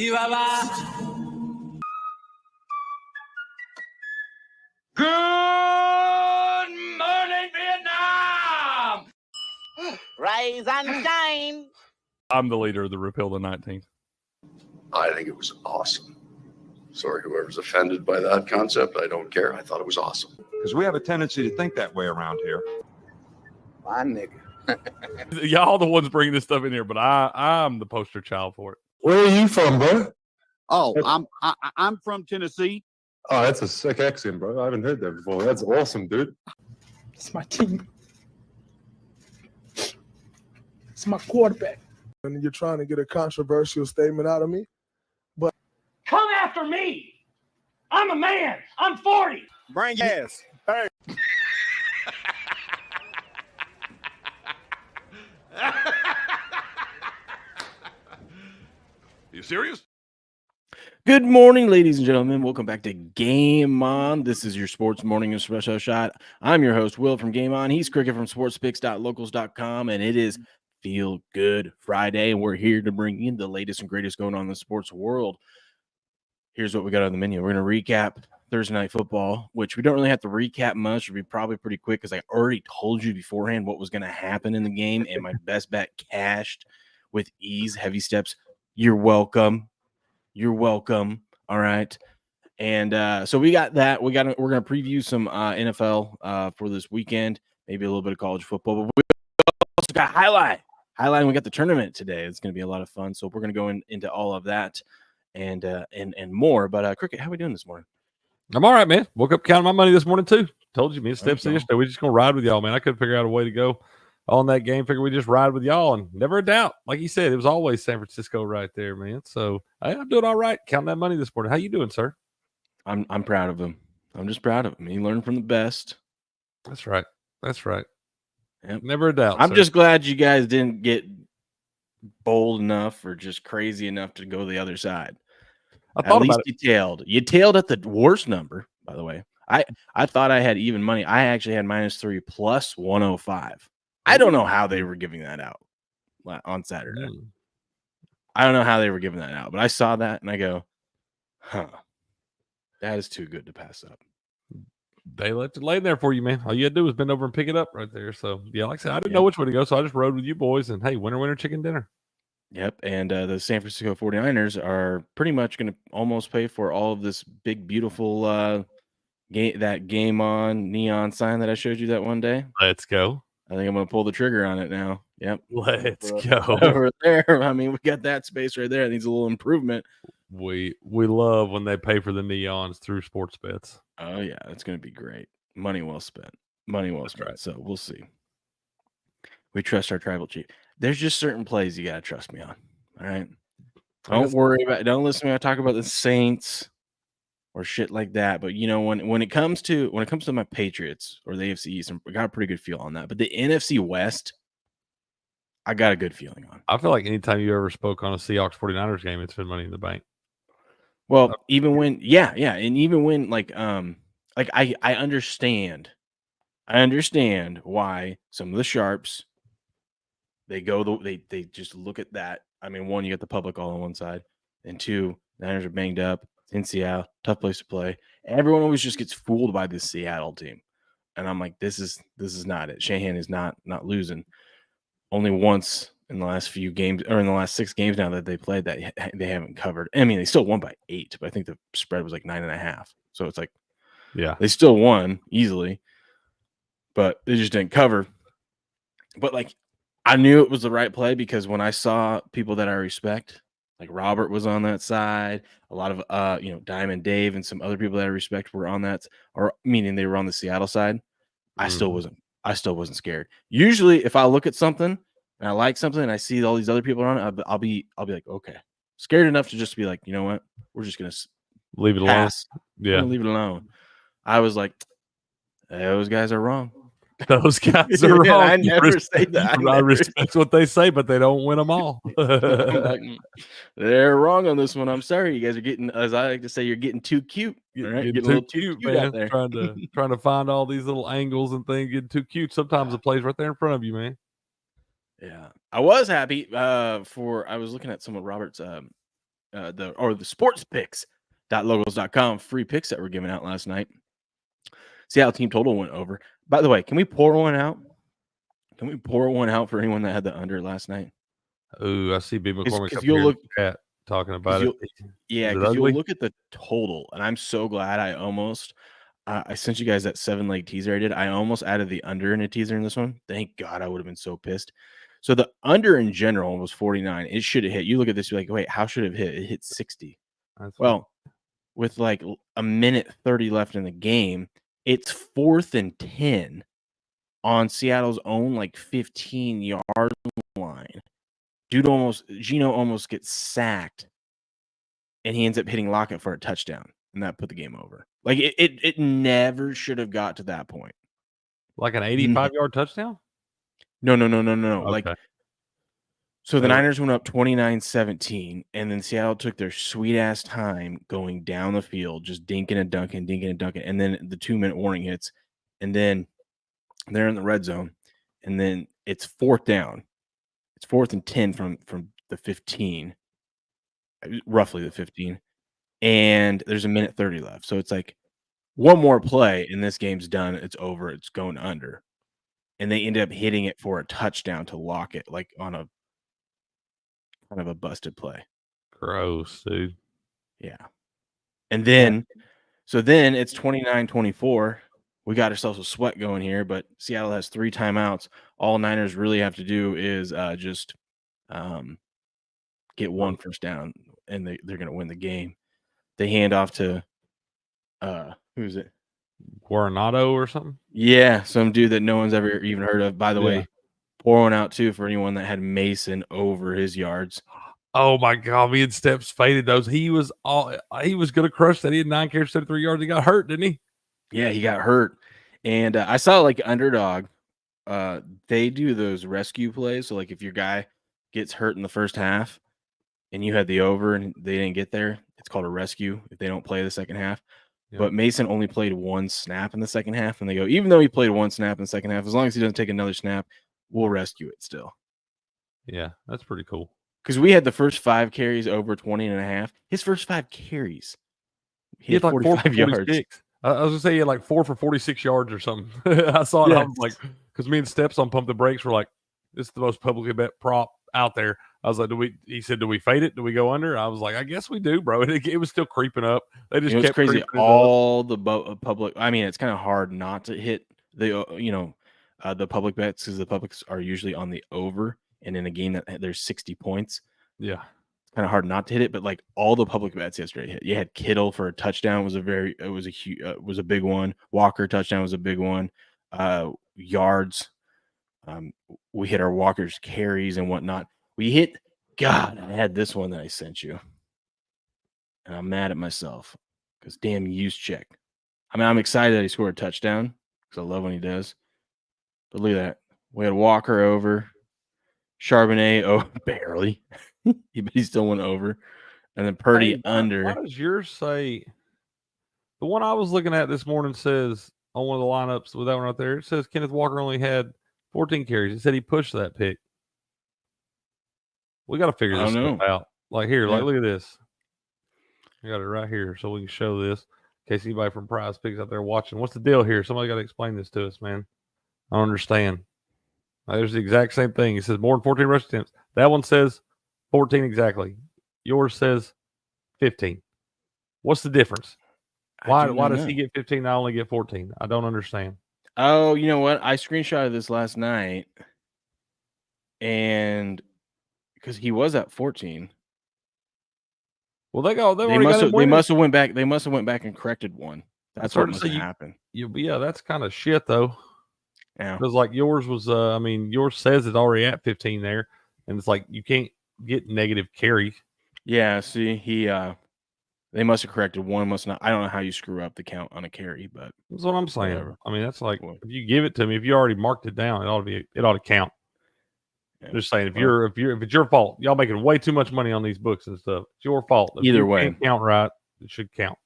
Good morning, Vietnam! Rise and shine. I'm the leader of the Repeal the 19th. I think it was awesome. Sorry, whoever's offended by that concept, I don't care. I thought it was awesome. Because we have a tendency to think that way around here. My nigga. Y'all the ones bringing this stuff in here, but I'm the poster child for it. Where are you from, bro? Oh, I'm from Tennessee. Oh, that's a sick accent, bro. I haven't heard that before. That's awesome, dude. It's my team. It's my quarterback. And you're trying to get a controversial statement out of me. But Come after me! I'm a man! I'm 40! Bring your ass. hey, You serious? Good morning, ladies and gentlemen. Welcome back to Game On. This is your Sports Morning Espresso Shot. I'm your host, Will from Game On. He's Cricket from sportspicks.locals.com, and it is Feel Good Friday, and we're here to bring you the latest and greatest going on in the sports world. Here's what we got on the menu. We're going to recap Thursday Night Football, which we don't really have to recap much. It'll be probably pretty quick because I already told you beforehand what was going to happen in the game, and my best bet cashed with ease. Heavy steps. You're welcome. You're welcome. All right. And so we got that. We're going to preview some NFL for this weekend, maybe a little bit of college football. But we also got highlight. We got the tournament today. It's going to be a lot of fun. So we're going to go into all of that and more. But Cricket, how are we doing this morning? I'm all right, man. Woke up counting my money this morning, too. Told you, me and Steps yesterday. We're just going to ride with y'all, man. I couldn't figure out a way to go on that game. Figure we just ride with y'all, and never a doubt. Like you said, it was always San Francisco right there, man. So I'm doing all right. Counting that money this morning. How you doing, sir? I'm proud of him. I'm just proud of him. He learned from the best. That's right. That's right. Yep. Never a doubt. I'm sir. just glad you guys didn't get bold enough or just crazy enough to go the other side. I thought At least about it. you tailed. You tailed at the worst number, by the way. I thought I had even money. I actually had -3 plus 105. I don't know how they were giving that out on Saturday. I don't know how they were giving that out, but I saw that and I go, huh, that is too good to pass up. They left it laying there for you, man. All you had to do was bend over and pick it up right there. So, yeah, like I said, I didn't know which way to go, so I just rode with you boys. And, hey, winner, chicken dinner. Yep, and the San Francisco 49ers are pretty much going to almost pay for all of this big, beautiful game on neon sign that I showed you that one day. Let's go. I think I'm going to pull the trigger on it now. Yep. Let's go. Over there. I mean, we got that space right there. It needs a little improvement. We love when they pay for the neons through sports bets. Oh, yeah. It's going to be great. Money well spent. Money well That's spent. right. So we'll see. We trust our tribal chief. There's just certain plays you got to trust me on. All right. Don't worry about it. Don't listen to me. I talk about the Saints or shit like that. But, you know, when it comes to my Patriots or the AFC East, I got a pretty good feel on that. But the NFC West, I got a good feeling on. I feel like anytime you ever spoke on a Seahawks 49ers game, it's been Money in the Bank. Well, even when, yeah, and even when I understand why some of the sharps they just look at that. I mean, one, you got the public all on one side, and two, the Niners are banged up. It's in Seattle, tough place to play. Everyone always just gets fooled by this Seattle team, and I'm like, this is not it. Shanahan is not losing. Only once in the last few games, or in the last 6 games now that they played, that they haven't covered. I mean, they still won by 8, but I think the spread was like 9.5. So it's like, yeah, they still won easily, but they just didn't cover. But like, I knew it was the right play because when I saw people that I respect, like Robert was on that side, a lot of Diamond Dave and some other people that I respect were on that, or meaning they were on the Seattle side. I still wasn't scared. Usually, if I look at something and I like something and I see all these other people on it, I'll be like, okay, scared enough to just be like, you know what, we're just gonna leave it pass. alone. Yeah, leave it alone. I was like, those guys are wrong. Those guys are wrong. I never say that. I respect what they say, but they don't win them all. They're wrong on this one. I'm sorry. You guys are getting, as I like to say, you're getting too cute. All right? Getting a little too cute, out man. there. Trying to find all these little angles and things. Getting too cute. Sometimes the play's right there in front of you, man. Yeah, I was happy I was looking at some of Robert's the sportspicks.locals.com free picks that were given out last night. Seattle team total went over. By the way, can we pour one out? Can we pour one out for anyone that had the under last night? Oh, I see B. McCormick up you'll here look in the chat talking about it. Yeah, because you'll look at the total, and I'm so glad I almost I sent you guys that 7-leg teaser I did. I almost added the under in a teaser in this one. Thank God, I would have been so pissed. So the under in general was 49. It should have hit. You look at this, you're like, wait, how should it have hit? It hit 60. Well, with like a minute 30 left in the game, it's 4th and 10 on Seattle's own like 15-yard line. Gino almost gets sacked, and he ends up hitting Lockett for a touchdown, and that put the game over. Like it never should have got to that point. Like an 85-yard touchdown? No. Okay. Like, so the Niners went up 29-17, and then Seattle took their sweet ass time going down the field, just dinking and dunking, and then the 2-minute warning hits, and then they're in the red zone, and then it's 4th down. It's 4th and 10 from the 15, roughly the 15, and there's a minute 30 left. So it's like one more play, and this game's done. It's over. It's going under. And they ended up hitting it for a touchdown to lock it, like on a kind of a busted play. Gross, dude. Yeah. And then, so then it's 29-24. We got ourselves a sweat going here, but Seattle has 3 timeouts. All Niners really have to do is just get 1 first down, and they're going to win the game. They hand off to who is it? Guarnado or something? Yeah, some dude that no one's ever even heard of. By the way, pour one out too for anyone that had Mason over his yards. Oh my God, me and Steps faded those. He was gonna crush that. He had 9 carries, 73 yards. He got hurt, didn't he? Yeah, he got hurt. And I saw like Underdog. They do those rescue plays. So like if your guy gets hurt in the first half and you had the over and they didn't get there, it's called a rescue if they don't play the second half. But Mason only played 1 snap in the second half, and they go, even though he played 1 snap in the second half, as long as he doesn't take another snap, we'll rescue it still. Yeah, that's pretty cool. Because we had the first 5 carries over 20.5. His first 5 carries, he had like 45 yards. I was gonna say he had like 4 for 46 yards or something. I saw it. I was like, because me and Steps on Pump the Brakes were like, this is the most publicly bet prop out there. I was like, he said, do we fade it? Do we go under? I was like, I guess we do, bro. It was still creeping up. They just kept crazy. All the public, I mean, it's kind of hard not to hit the, the public bets because the publics are usually on the over, and in a game that there's 60 points. Yeah. It's kind of hard not to hit it, but like all the public bets yesterday hit. You had Kittle for a touchdown was a big one. Walker touchdown was a big one. Yards. We hit our Walker's carries and whatnot. We hit, God, I had this one that I sent you. And I'm mad at myself because damn use check. I mean, I'm excited that he scored a touchdown because I love when he does. But look at that. We had Walker over. Charbonnet, barely. But he still went over. And then Purdy under. Why does yours say? The one I was looking at this morning says on one of the lineups with that one right there, it says Kenneth Walker only had 14 carries. It said he pushed that pick. We got to figure this stuff out. Like here, like look at this. I got it right here so we can show this in case anybody from Prize Picks out there watching. What's the deal here? Somebody got to explain this to us, man. I don't understand. There's the exact same thing. It says more than 14 rush attempts. That one says 14 exactly. Yours says 15. What's the difference? Why does he get 15 and I only get 14? I don't understand. Oh, you know what? I screenshotted this last night, and because he was at 14. Well, they must have went back. They must have went back and corrected one. That's what must have happened. Yeah, that's kind of shit though. Yeah, because like yours was, yours says it's already at 15 there, and it's like you can't get negative carry. Yeah, see, they must have corrected one. Must not. I don't know how you screw up the count on a carry, but that's what I'm saying. Whatever. I mean, that's like if you give it to me, if you already marked it down, it ought to count. Yeah. Just saying, if it's your fault, y'all making way too much money on these books and stuff. It's your fault. If either way, count right, it should count.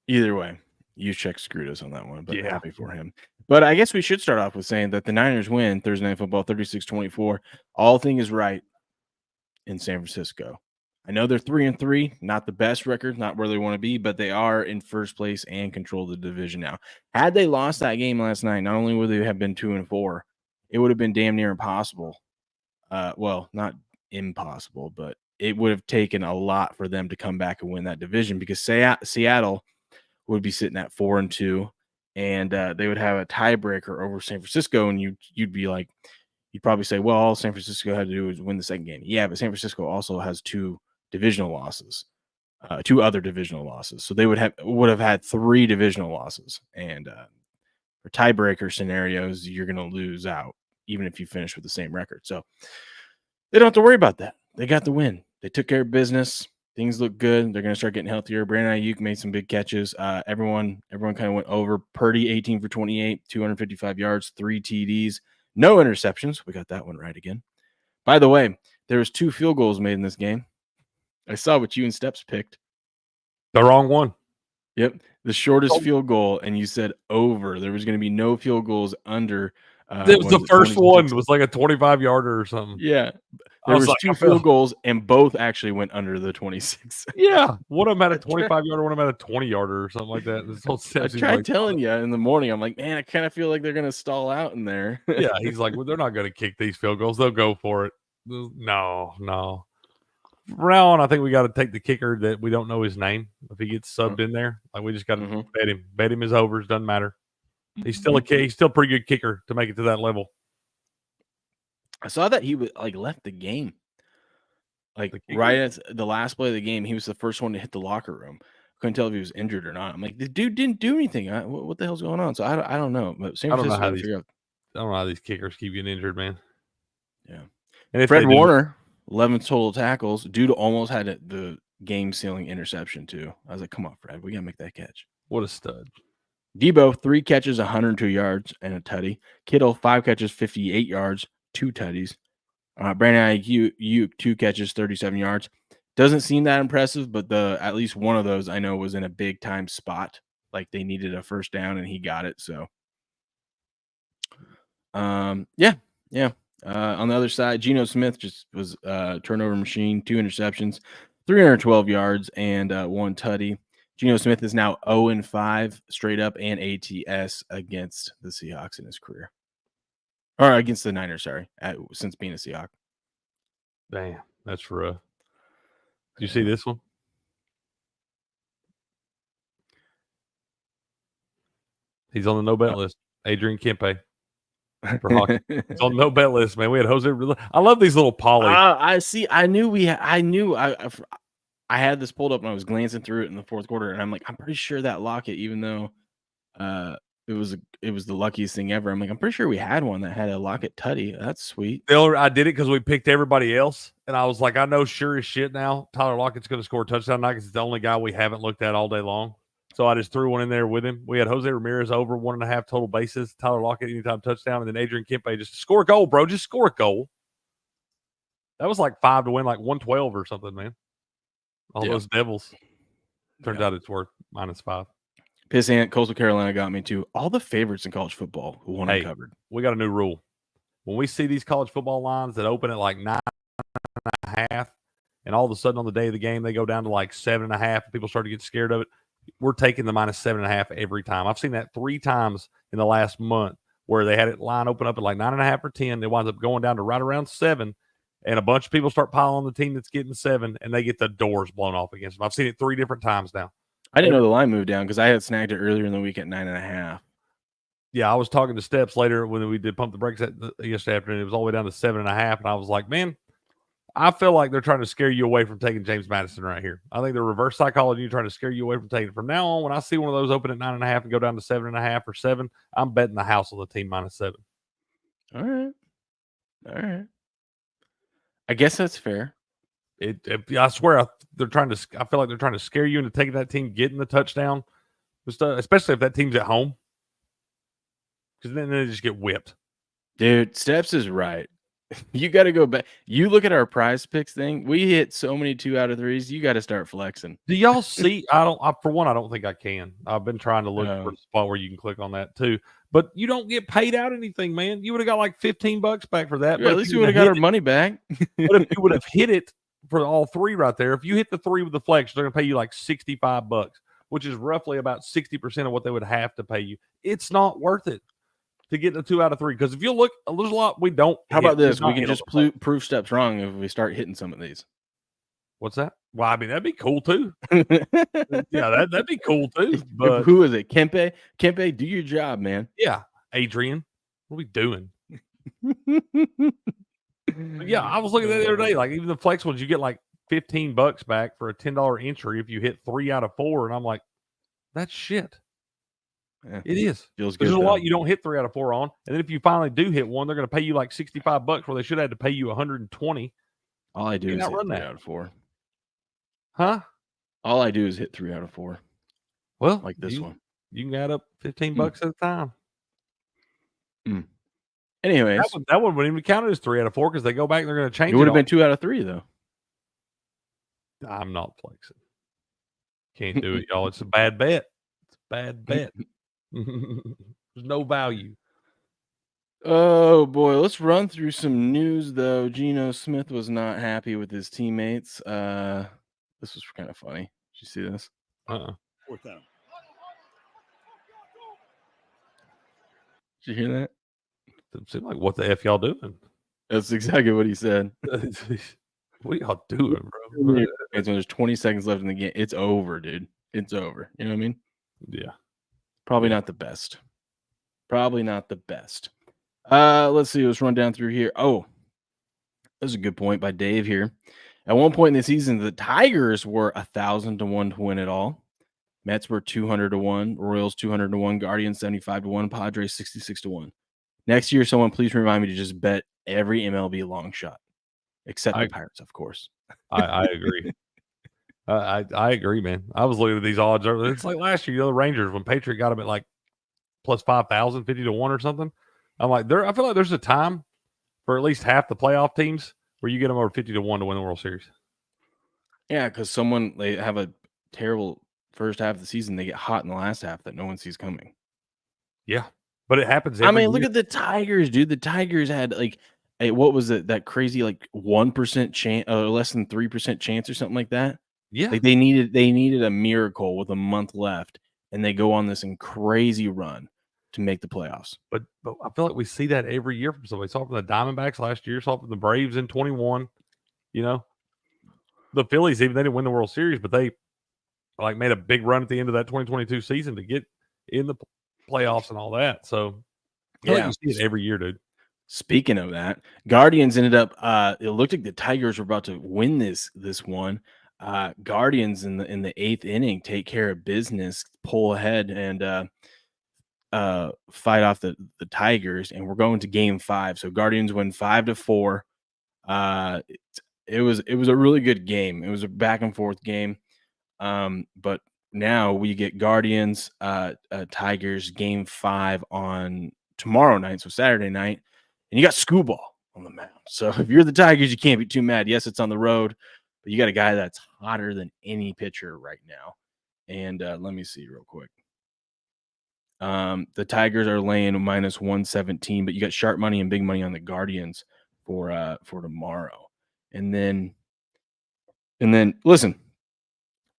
Either way, Juszczyk screwed us on that one, but happy for him. But I guess we should start off with saying that the Niners win Thursday Night Football 36-24. All thing is right in San Francisco. I know they're 3-3, not the best record, not where they want to be, but they are in first place and control the division now. Had they lost that game last night, not only would they have been 2-4, it would have been damn near impossible. Well, not impossible, but it would have taken a lot for them to come back and win that division because Seattle would be sitting at 4-2, and they would have a tiebreaker over San Francisco, and you'd be like, you'd probably say, well, all San Francisco had to do was win the second game. Yeah, but San Francisco also has two other divisional losses. So they would have had 3 divisional losses. And for tiebreaker scenarios, you're going to lose out, even if you finish with the same record. So they don't have to worry about that. They got the win. They took care of business. Things look good. They're going to start getting healthier. Brandon Ayuk made some big catches. Everyone kind of went over. Purdy, 18 for 28, 255 yards, 3 TDs. No interceptions. We got that one right again. By the way, there was 2 field goals made in this game. I saw what you and Steps picked. The wrong one. Yep. The shortest field goal, and you said over. There was going to be no field goals under. It was the first one. It was like a 25-yarder or something. Yeah. There was like 2 field goals, and both actually went under the 26. Yeah. One of them had a 25-yarder, one of them had a 20-yarder or something like that. This whole I tried telling you in the morning. I'm like, man, I kind of feel like they're going to stall out in there. Yeah. He's like, well, they're not going to kick these field goals. They'll go for it. No. From now on, I think we got to take the kicker that we don't know his name. If he gets subbed in there, like we just got to bet him. Bet him his overs. Doesn't matter. He's still he's still a pretty good kicker to make it to that level. I saw that he was left the game. Right at the last play of the game, he was the first one to hit the locker room. Couldn't tell if he was injured or not. I'm like, the dude didn't do anything. What the hell's going on? So I don't know. But I don't know how these kickers keep getting injured, man. Yeah. And if Fred Warner, 11 total tackles. Dude almost had the game-sealing interception too. I was like, come on, Fred, we gotta make that catch. What a stud. Debo, 3 catches, 102 yards and a tutty. Kittle, 5 catches, 58 yards, 2 tutties. Brandon Ayuk, 2 catches, 37 yards. Doesn't seem that impressive, but at least one of those I know was in a big time spot. Like they needed a first down and he got it. So, yeah. On the other side, Geno Smith just was a turnover machine, 2 interceptions, 312 yards, and 1 tutty. Geno Smith is now 0-5 straight up and ATS against the Seahawks in his career. Or against the Niners, sorry, since being a Seahawk. Damn, that's rough. Did you see this one? He's on the no bet list. Adrian Kempe. For hockey. It's on the no bet list, man. We had Jose. I love these little poly. I see. I had this pulled up and I was glancing through it in the fourth quarter, and I'm like, I'm pretty sure that Lockett, even though it was the luckiest thing ever. I'm like, I'm pretty sure we had one that had a Lockett tutty. That's sweet. I did it because we picked everybody else, and I was like, I know sure as shit now Tyler Lockett's going to score a touchdown tonight because it's the only guy we haven't looked at all day long. So I just threw one in there with him. We had Jose Ramirez over 1.5 total bases, Tyler Lockett anytime touchdown, and then Adrian Kempe just score a goal, bro. Just score a goal. That was like 5 to win, like 112 or something, man. All those Devils. Turns out it's worth -5. Pissant, Coastal Carolina got me too. All the favorites in college football who won covered. We got a new rule. When we see these college football lines that open at like 9.5, and all of a sudden on the day of the game they go down to like 7.5, and people start to get scared of it, we're taking the -7.5 every time. I've seen that 3 times in the last month where they had it line open up at like 9.5 or 10. It winds up going down to right around 7. And a bunch of people start piling on the team that's getting 7, and they get the doors blown off against them. I've seen it 3 different times now. I didn't know the line moved down because I had snagged it earlier in the week at 9.5. Yeah, I was talking to Steps later when we did Pump the Brakes yesterday afternoon. It was all the way down to 7.5, and I was like, man, I feel like they're trying to scare you away from taking James Madison right here. I think they're reverse psychology trying to scare you away from taking it. From now on, when I see one of those open at 9.5 and go down to 7.5 or 7, I'm betting the house on the team -7. All right. I guess that's fair. I swear I feel like they're trying to scare you into taking that team, getting the touchdown, especially if that team's at home, because then they just get whipped. Dude, Steps is right. You got to go back. You look at our prize picks thing. We hit so many 2 out of 3s. You got to start flexing. Do y'all see? I don't think I can. I've been trying to look for a spot where you can click on that too. But you don't get paid out anything, man. You would have got like $15 back for that. Yeah, at least you would have got our money back. But if you would have hit it for all three right there. If you hit the three with the flex, they're going to pay you like $65, which is roughly about 60% of what they would have to pay you. It's not worth it to get the 2 out of 3 because if you look, there's a lot we don't. How about this? We not can hit just on the flex. prove steps wrong if we start hitting some of these. What's that? Well, I mean, that'd be cool too. Yeah, that'd be cool too. But who is it? Kempe? Kempe, do your job, man. yeah, Adrian, what are we doing? But yeah, I was looking at that the other day. Like even the flex ones, you get like $15 back for a $10 entry if you hit 3 out of 4, and I'm like, that's shit. Yeah, it is. Feels good. There's a lot you don't hit 3 out of 4 on, and then if you finally do hit one, they're going to pay you like $65 where they should have to pay you $120. All I do is hit run 3 that out of 4. Huh? All I do is hit 3 out of 4. Well, like this one. You can add up $15 at a time. Anyways, that one wouldn't even count as 3 out of 4 because they go back and they're going to change it. It would have been 2 out of 3 though. I'm not flexing. Can't do it, y'all. It's a bad bet. It's a bad bet. There's no value. Oh boy, let's run through some news though. Geno Smith was not happy with his teammates. This was kind of funny. Did you see this? Fourth down. Did you hear that? It seemed like, what the F y'all doing? That's exactly what he said. What are y'all doing, bro? When there's 20 seconds left in the game, it's over, dude. It's over. You know what I mean? Yeah. Probably not the best. Probably not the best. Let's see. Let's run down through here. Oh, that's a good point by Dave here. At one point in the season, the Tigers were 1,000 to 1 to win it all. Mets were 200 to 1. Royals 200 to 1. Guardians 75 to 1. Padres 66 to 1. Next year, someone please remind me to just bet every MLB long shot, except the Pirates, of course. I agree. I agree, man. I was looking at these odds. It's like last year, the Rangers, when Patriot got them at like plus 5,000, 50 to 1 or something. I'm like, I feel like there's a time for at least half the playoff teams where you get them over 50 to 1 to win the World Series. Yeah, because they have a terrible first half of the season. They get hot in the last half that no one sees coming. Yeah, but it happens. Look at the Tigers, dude. The Tigers had like, what was it? That crazy like 1% chance, or less than 3% chance, or something like that. Yeah, like they needed a miracle with a month left, and they go on this crazy run to make the playoffs. But I feel like we see that every year from somebody. Saw it from the Diamondbacks last year. Saw it from the Braves in 21. You know, the Phillies, even they didn't win the World Series, but they like made a big run at the end of that 2022 season to get in the playoffs and all that. So yeah, you see it every year, dude. Speaking of that, Guardians ended up. It looked like the Tigers were about to win this one. Guardians in the 8th inning take care of business, pull ahead, and fight off the Tigers, and we're going to game 5. So Guardians win 5-4. It was a really good game. It was a back and forth game. But now we get Guardians, Tigers game 5 on tomorrow night, so Saturday night, and you got Scooball on the mound. So if you're the Tigers, you can't be too mad. Yes, it's on the road, but you got a guy that's hotter than any pitcher right now. And let me see real quick. The Tigers are laying -117, but you got sharp money and big money on the Guardians for tomorrow. And then listen,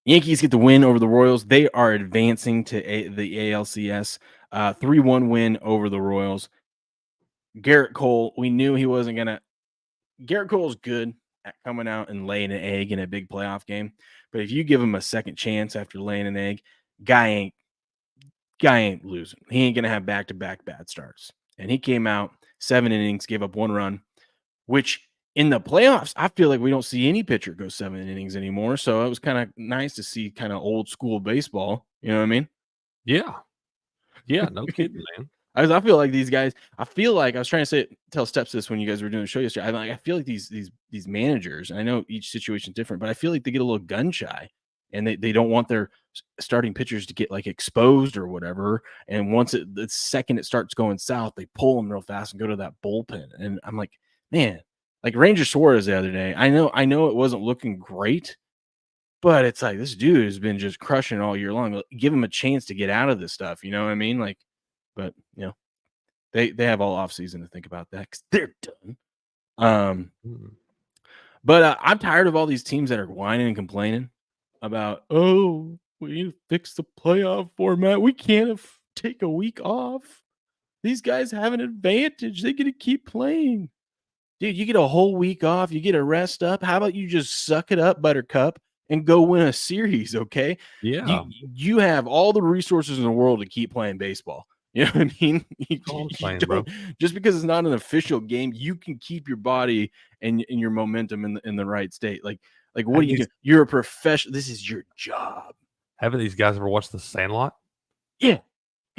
Yankees get the win over the Royals. They are advancing to the ALCS. 3-1 win over the Royals. Garrett Cole, we knew he wasn't gonna. Garrett Cole's good at coming out and laying an egg in a big playoff game, but if you give him a second chance after laying an egg, guy ain't losing. He ain't gonna have back-to-back bad starts. And he came out 7 innings, gave up 1 run, which in the playoffs, I feel like we don't see any pitcher go 7 innings anymore. So it was kind of nice to see kind of old school baseball. You know what I mean? Yeah. Yeah, no kidding, man. I feel like these guys, I was trying to tell Steps this when you guys were doing the show yesterday. I feel like these managers, and I know each situation is different, but I feel like they get a little gun shy, and they don't want their starting pitchers to get like exposed or whatever. And once the second it starts going south, they pull them real fast and go to that bullpen. And I'm like, man, like Ranger Suarez the other day. I know it wasn't looking great, but it's like this dude has been just crushing all year long. Give him a chance to get out of this stuff. You know what I mean? Like, but you know, they have all off season to think about that because they're done. But I'm tired of all these teams that are whining and complaining about, oh, we need to fix the playoff format. We can't take a week off. These guys have an advantage. They get to keep playing. Dude, you get a whole week off. You get a rest up. How about you just suck it up, Buttercup, and go win a series, okay? Yeah. You have all the resources in the world to keep playing baseball. You know what I mean? Bro. Just because it's not an official game, you can keep your body and your momentum in the right state. Like what do you do? You're a professional. This is your job. Haven't these guys ever watched The Sandlot? Yeah,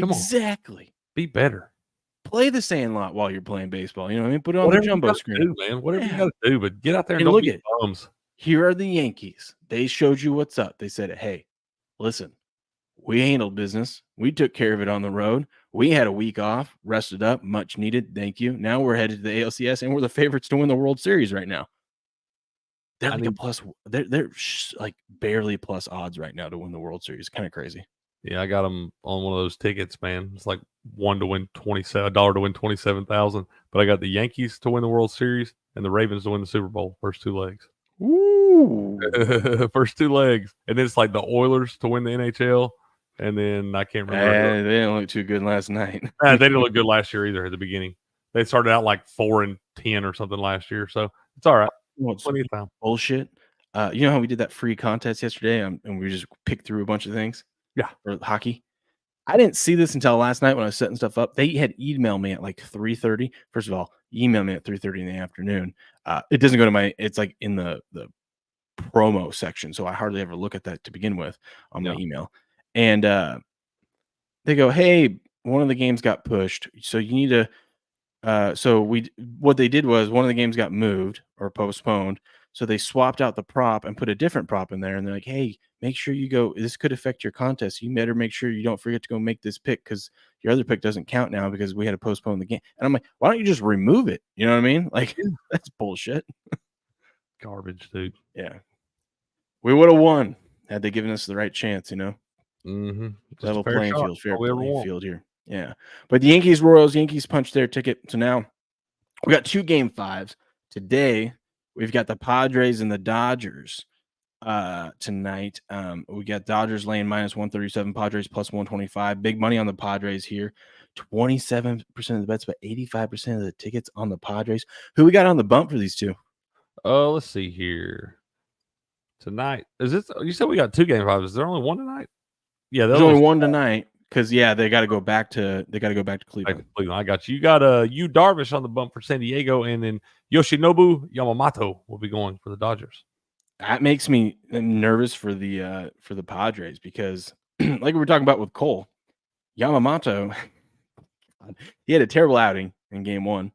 Come exactly. On. Be better. Play The Sandlot while you're playing baseball. You know what I mean? Put it on Whatever the jumbo screen. Do, man. Whatever you got to do, but get out there and look don't at bums. Here are the Yankees. They showed you what's up. They said, hey, listen, we handled business. We took care of it on the road. We had a week off, rested up, much needed. Thank you. Now we're headed to the ALCS, and we're the favorites to win the World Series right now. They're like a plus. They're like barely plus odds right now to win the World Series. Kind of crazy. Yeah, I got them on one of those tickets, man. It's like $1 to win $27 to win 27,000. But I got the Yankees to win the World Series and the Ravens to win the Super Bowl. First two legs. Ooh. First two legs, and then it's like the Oilers to win the NHL. And then I can't remember. They didn't look too good last night. They didn't look good last year either at the beginning. They started out like 4-10 or something last year. So it's all right. Plenty of time. Bullshit. You know how we did that free contest yesterday and we just picked through a bunch of things? Yeah. For hockey. I didn't see this until last night when I was setting stuff up. They had emailed me at like 3:30. First of all, email me at 3:30 in the afternoon. It doesn't go to it's like in the promo section. So I hardly ever look at that to begin with on my email. And they go, hey, one of the games got pushed. So you need to, what they did was one of the games got moved or postponed. So they swapped out the prop and put a different prop in there. And they're like, hey, make sure you go. This could affect your contest. You better make sure you don't forget to go make this pick because your other pick doesn't count now because we had to postpone the game. And I'm like, why don't you just remove it? You know what I mean? Like, that's bullshit. Garbage, dude. Yeah. We would have won had they given us the right chance, you know? Mm-hmm. Level playing field, fair playing field here. Yeah. But the Yankees punched their ticket. So now we got 2 game 5s. Today, we've got the Padres and the Dodgers tonight. We got Dodgers laying -137, Padres +125. Big money on the Padres here. 27% of the bets, but 85% of the tickets on the Padres. Who we got on the bump for these two? Oh, let's see here. Tonight. Is this you said we got 2 game 5s? Is there only one tonight? Yeah, there's only one tonight because they got to go back to Cleveland. I got you. You got Yu Darvish on the bump for San Diego, and then Yoshinobu Yamamoto will be going for the Dodgers. That makes me nervous for the Padres because, like we were talking about with Cole, Yamamoto, he had a terrible outing in Game 1,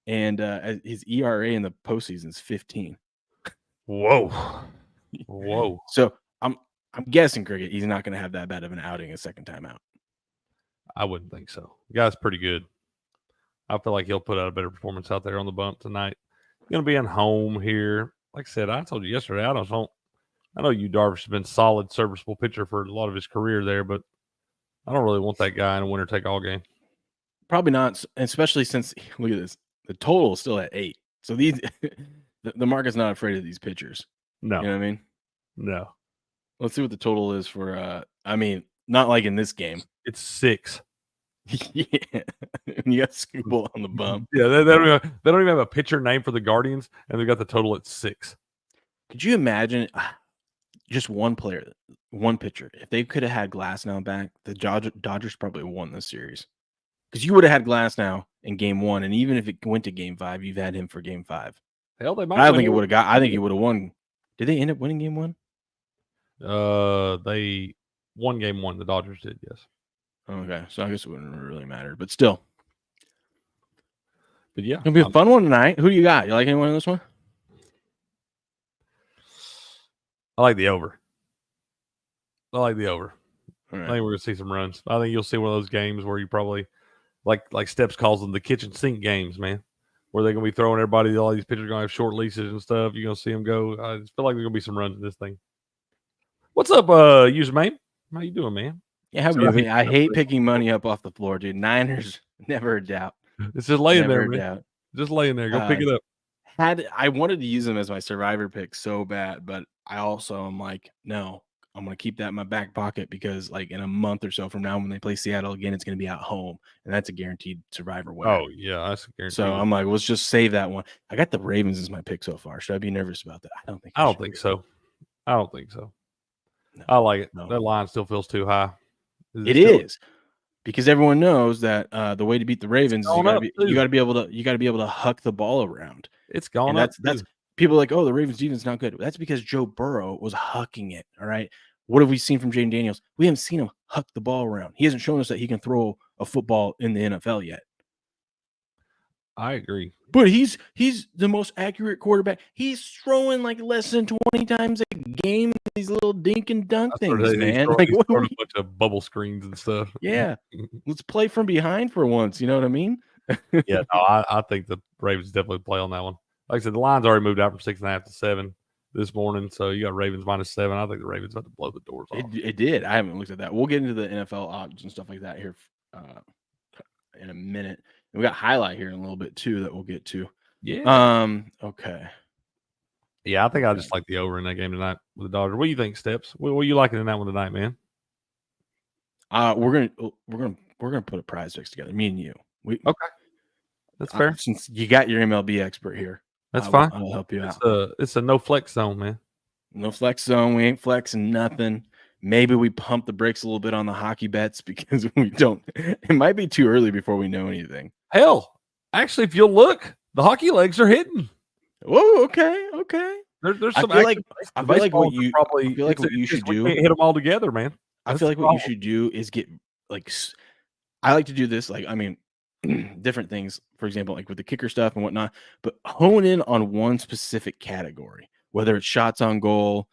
and his ERA in the postseason is 15. Whoa. So I'm guessing, Cricket, he's not going to have that bad of an outing a second time out. I wouldn't think so. The guy's pretty good. I feel like he'll put out a better performance out there on the bump tonight. He's going to be at home here. Like I said, I told you yesterday, I know Yu Darvish has been solid, serviceable pitcher for a lot of his career there, but I don't really want that guy in a winner-take-all game. Probably not, especially since, look at this, the total is still at 8. So these the market's not afraid of these pitchers. No. You know what I mean? No. Let's see what the total is for, not like in this game. It's 6. Yeah. You got Scooball on the bump. Yeah, they don't even have a pitcher name for the Guardians, and they got the total at 6. Could you imagine just one player, one pitcher? If they could have had Glasnow back, the Dodgers probably won this series. Because you would have had Glasnow in Game 1, and even if it went to Game 5, you've had him for Game 5. Hell, they might. I think he would have won. Did they end up winning Game 1? They won Game 1. The Dodgers did, yes. Okay, so I guess it wouldn't really matter, but still. But yeah, it'll be a fun one tonight. Who do you got? You like anyone in this one? I like the over. All right. I think we're gonna see some runs. I think you'll see one of those games where you probably like Steps calls them the kitchen sink games, man. Where they're gonna be throwing everybody, all these pitchers are gonna have short leases and stuff. You're gonna see them go. I just feel like there's gonna be some runs in this thing. What's up, user man? How you doing, man? Yeah, how are you? I hate picking money up off the floor, dude. Niners, never a doubt. It's just laying never there, man. Just laying there. Go pick it up. I wanted to use him as my survivor pick so bad, but I also am like, no, I'm gonna keep that in my back pocket because like in a month or so from now, when they play Seattle again, it's gonna be at home, and that's a guaranteed survivor winner. Oh yeah, that's a guarantee. So I'm like, let's just save that one. I got the Ravens as my pick so far. Should I be nervous about that? I don't think. I don't think so. I don't think so. No, I like it. no. That line still feels too high. It is because everyone knows that the way to beat the Ravens is you got to be able to huck the ball around. It's gone And up. That's people are like, oh, the Ravens defense is not good. That's because Joe Burrow was hucking it. All right. What have we seen from Jaden Daniels? We haven't seen him huck the ball around. He hasn't shown us that he can throw a football in the NFL yet. I agree. But he's the most accurate quarterback. He's throwing like less than 20 times a game. These little dink and dunk things, man. Like what a bunch of bubble screens and stuff. Yeah. Let's play from behind for once. You know what I mean? Yeah, no, I think the Ravens definitely play on that one. Like I said, the line's already moved out from 6.5 to 7 this morning. So you got Ravens -7. I think the Ravens about to blow the doors off. It did. I haven't looked at that. We'll get into the NFL odds and stuff like that here in a minute. And we got highlight here in a little bit too that we'll get to. Yeah. Okay. Yeah, I think I just like the over in that game tonight with the Dodgers. What do you think, Steps? What are you liking in that one tonight, man? We're gonna put a prize picks together. Me and you. Okay. That's fair. Since you got your MLB expert here, that's fine. I'll help you out. It's a no flex zone, man. No flex zone. We ain't flexing nothing. Maybe we pump the brakes a little bit on the hockey bets because we don't. It might be too early before we know anything. Hell, actually, if you'll look, the hockey legs are hitting. Oh, okay. There's I some. feel like what you should do. Hit them all together, man. I feel like what you should do is get like. I like to do this. Like, I mean, different things. For example, like with the kicker stuff and whatnot. But hone in on one specific category, whether it's shots on goal,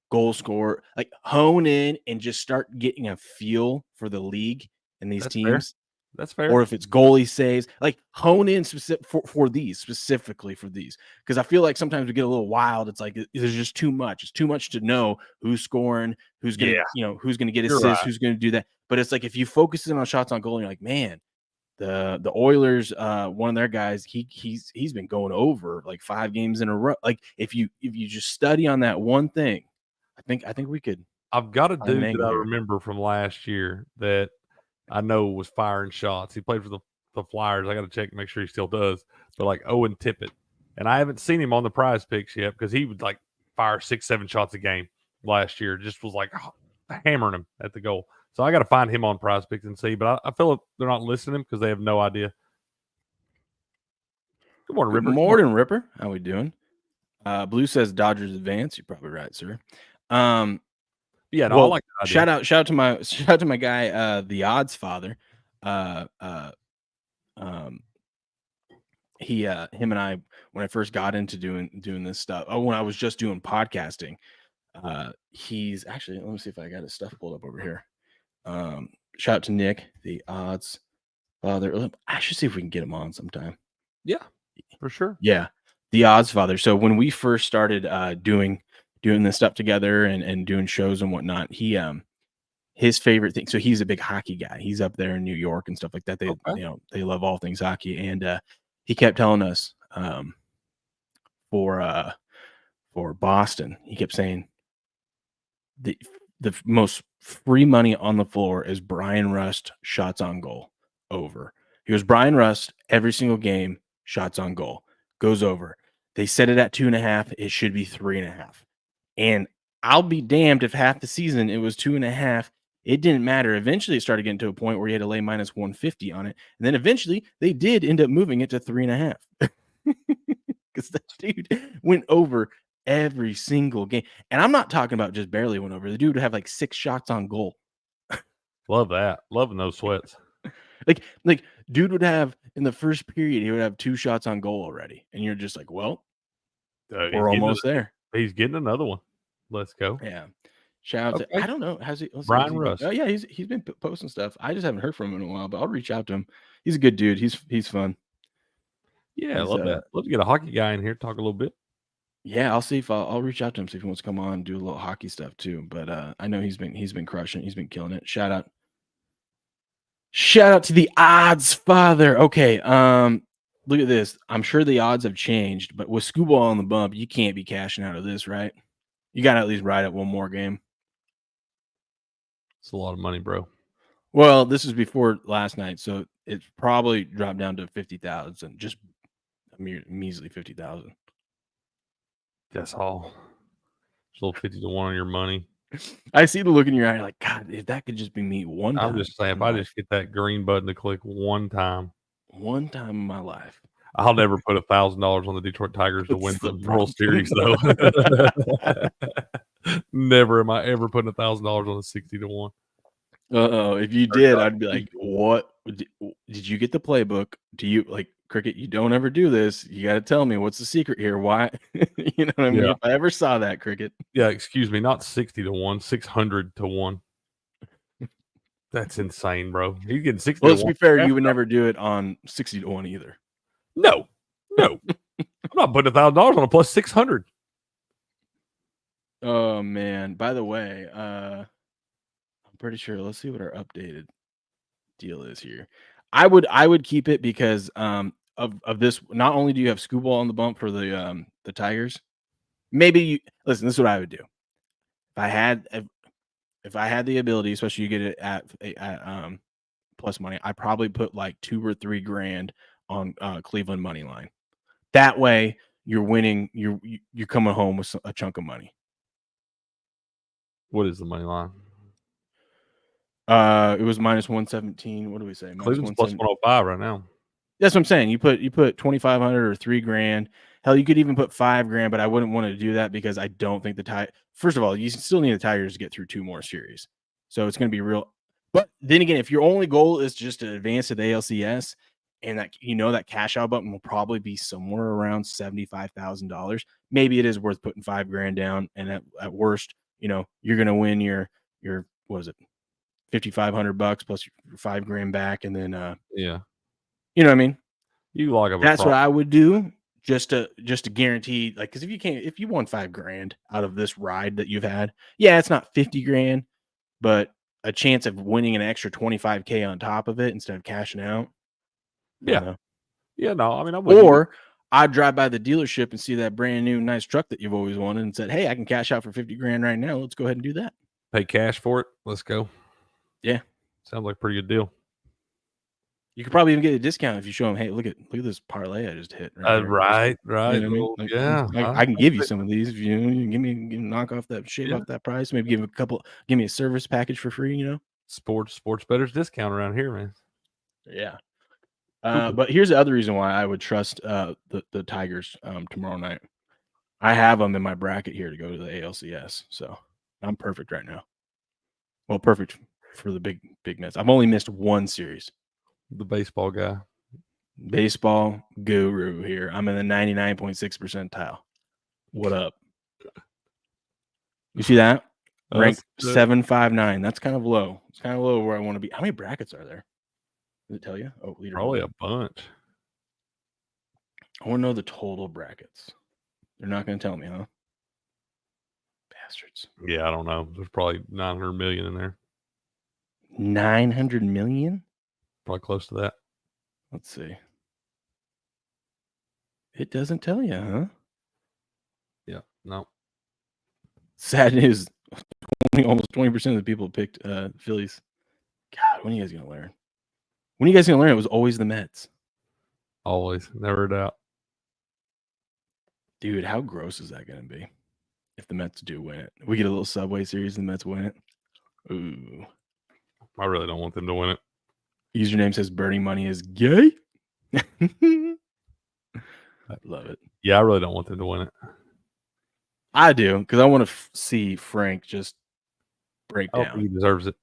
goal score. Like hone in and just start getting a feel for the league and these teams. Fair. That's fair. Or if it's goalie saves, like hone in specifically for these. Because I feel like sometimes we get a little wild. It's like there's just too much. It's too much to know who's scoring, who's gonna, who's gonna get assists, who's gonna do that. But it's like if you focus in on shots on goal, and you're like, man, the Oilers, one of their guys, he's been going over like 5 games in a row. Like if you just study on that one thing, I think we could. I've got a dude that I remember from last year that I know was firing shots. He played for the Flyers. I got to check and make sure he still does. But like Owen Tippett. And I haven't seen him on the prize picks yet because he would like fire 6-7 shots a game last year. Just was like hammering him at the goal. So I got to find him on prize picks and see. But I feel like they're not listening because they have no idea. Good morning, Ripper. Good morning, Ripper. How we doing? Blue says Dodgers advance. You're probably right, sir. Yeah, no, well, I like that idea. shout out to my guy, the Odds Father. Him and I, when I first got into doing this stuff, when I was just doing podcasting, he's actually, let me see if I got his stuff pulled up over here. Shout out to Nick, the Odds Father. I should see if we can get him on sometime. Yeah, for sure. Yeah, the Odds Father. So when we first started doing this stuff together and doing shows and whatnot, he his favorite thing. So he's a big hockey guy. He's up there in New York and stuff like that. They they love all things hockey, and he kept telling us for Boston, he kept saying the most free money on the floor is Brian Rust shots on goal over. He goes, Brian Rust every single game shots on goal goes over. They set it at 2.5. It should be 3.5. And I'll be damned if half the season it was 2.5. It didn't matter. Eventually, it started getting to a point where you had to lay -150 on it. And then eventually, they did end up moving it to 3.5. Because that dude went over every single game. And I'm not talking about just barely went over. The dude would have like 6 shots on goal. Love that. Loving those sweats. Like dude would have, in the first period, he would have 2 shots on goal already. And you're just like, well, we're almost there. He's getting another one. Let's go. Yeah. Shout out to, I don't know. How's he? Brian Rust. Oh, yeah. He's been posting stuff. I just haven't heard from him in a while, but I'll reach out to him. He's a good dude. He's fun. Yeah, I love that. Love to get a hockey guy in here, talk a little bit. Yeah, I'll see if I'll reach out to him, see if he wants to come on and do a little hockey stuff too. But I know he's been crushing. He's been killing it. Shout out to the Odds Father. Okay. look at this. I'm sure the odds have changed, but with Scooball on the bump, you can't be cashing out of this, right? You got to at least ride it one more game. It's a lot of money, bro. Well, this is before last night, so it's probably dropped down to 50,000, just a measly 50,000. That's all. It's a little 50 to 1 on your money. I see the look in your eye, like, God, if that could just be me one time. I'm just saying, if I just get that green button to click one time in my life, I'll never put $1,000 on the Detroit Tigers to win the World Series, though. Never am I ever putting $1,000 on a 60 to 1. If you did, I'd be like, what? Did you get the playbook? Do you like Cricket? You don't ever do this. You got to tell me what's the secret here. Why? You know what I mean? Yeah. If I ever saw that, Cricket. Yeah, excuse me, not 60 to 1, 600 to 1. That's insane, bro. He's getting 60 Well, to let's 1. be fair, you would never do it on 60 to 1 either. No. I'm not putting $1,000 on a plus 600. Oh man! By the way, I'm pretty sure. Let's see what our updated deal is here. I would keep it because of this. Not only do you have Scooball on the bump for the Tigers, maybe you listen. This is what I would do if I had the ability, especially you get it at plus money. I probably put like $2 or $3 grand on Cleveland money line. That way, you're winning. You're coming home with a chunk of money. What is the money line? It was minus 117. What do we say? Cleveland's plus 105 right now. That's what I'm saying. You put 2,500 or $3 grand. Hell, you could even put $5 grand, but I wouldn't want to do that because I don't think first of all, you still need the Tigers to get through 2 more series. So it's going to be real. But then again, if your only goal is just to advance to the ALCS and that that cash out button will probably be somewhere around $75,000, maybe it is worth putting $5 grand down. And at worst, you're going to win your what is it? $5,500 plus your $5 grand back. And then, yeah, you know what I mean? You log up. That's what I would do just to guarantee, like, because if you won $5 grand out of this ride that you've had, yeah, it's not 50 grand, but a chance of winning an extra 25K on top of it instead of cashing out. Yeah. Yeah. No, I mean, I'd drive by the dealership and see that brand new nice truck that you've always wanted and said, hey, I can cash out for 50 grand right now. Let's go ahead and do that. Pay cash for it. Let's go. Yeah. Sounds like a pretty good deal. You could probably even get a discount if you show them, hey, look at this parlay I just hit. Right. You know what I mean? Like, yeah. I can give you some of these if you knock off that shave off that price. Maybe give me a service package for free, Sports bettors discount around here, man. Yeah. But here's the other reason why I would trust the Tigers tomorrow night. I have them in my bracket here to go to the ALCS. So I'm perfect right now. Well, perfect for the big Nets. I've only missed one series. The baseball guy. Baseball guru here. I'm in the 99.6 percentile. What up? You see that? Ranked 759. That's kind of low. It's kind of low where I want to be. How many brackets are there? Does it tell you? Oh, leader. Probably a bunch. I want to know the total brackets. They're not going to tell me, huh? Bastards. Yeah, I don't know. There's probably 900 million in there. 900 million? Probably close to that. Let's see. It doesn't tell you, huh? Yeah, no. Sad news. Almost 20% of the people picked Phillies. God, when are you guys going to learn? When are you guys going to learn it was always the Mets? Always. Never a doubt. Dude, how gross is that going to be if the Mets do win it? We get a little Subway Series and the Mets win it. Ooh. I really don't want them to win it. Username says burning money is gay. I love it. Yeah, I really don't want them to win it. I do, because I want to see Frank just break I don't down. think he deserves it.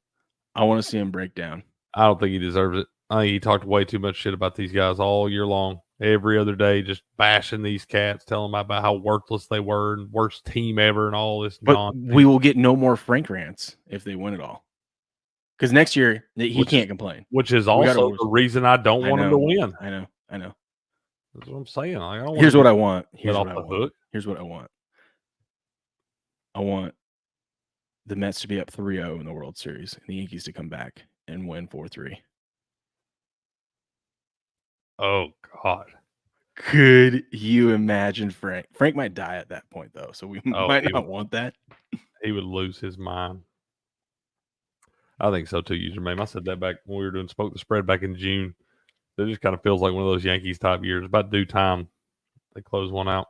I want to see him break down. I don't think he deserves it. I think he talked way too much shit about these guys all year long. Every other day, just bashing these cats, telling them about how worthless they were and worst team ever and all this nonsense. We will get no more Frank rants if they win it all. Because next year, he can't complain. Which is also the reason I don't want him to win. I know. That's what I'm saying. I don't Here's what I want. Here's what I want. I want the Mets to be up 3-0 in the World Series and the Yankees to come back and win 4-3. Oh, God. Could you imagine Frank? Frank might die at that point, though, so we might he not want that. He would lose his mind. I think so too, Username. I said that back when we were doing Spoke the Spread back in June. It just kind of feels like one of those Yankees type years. About due time, they close one out.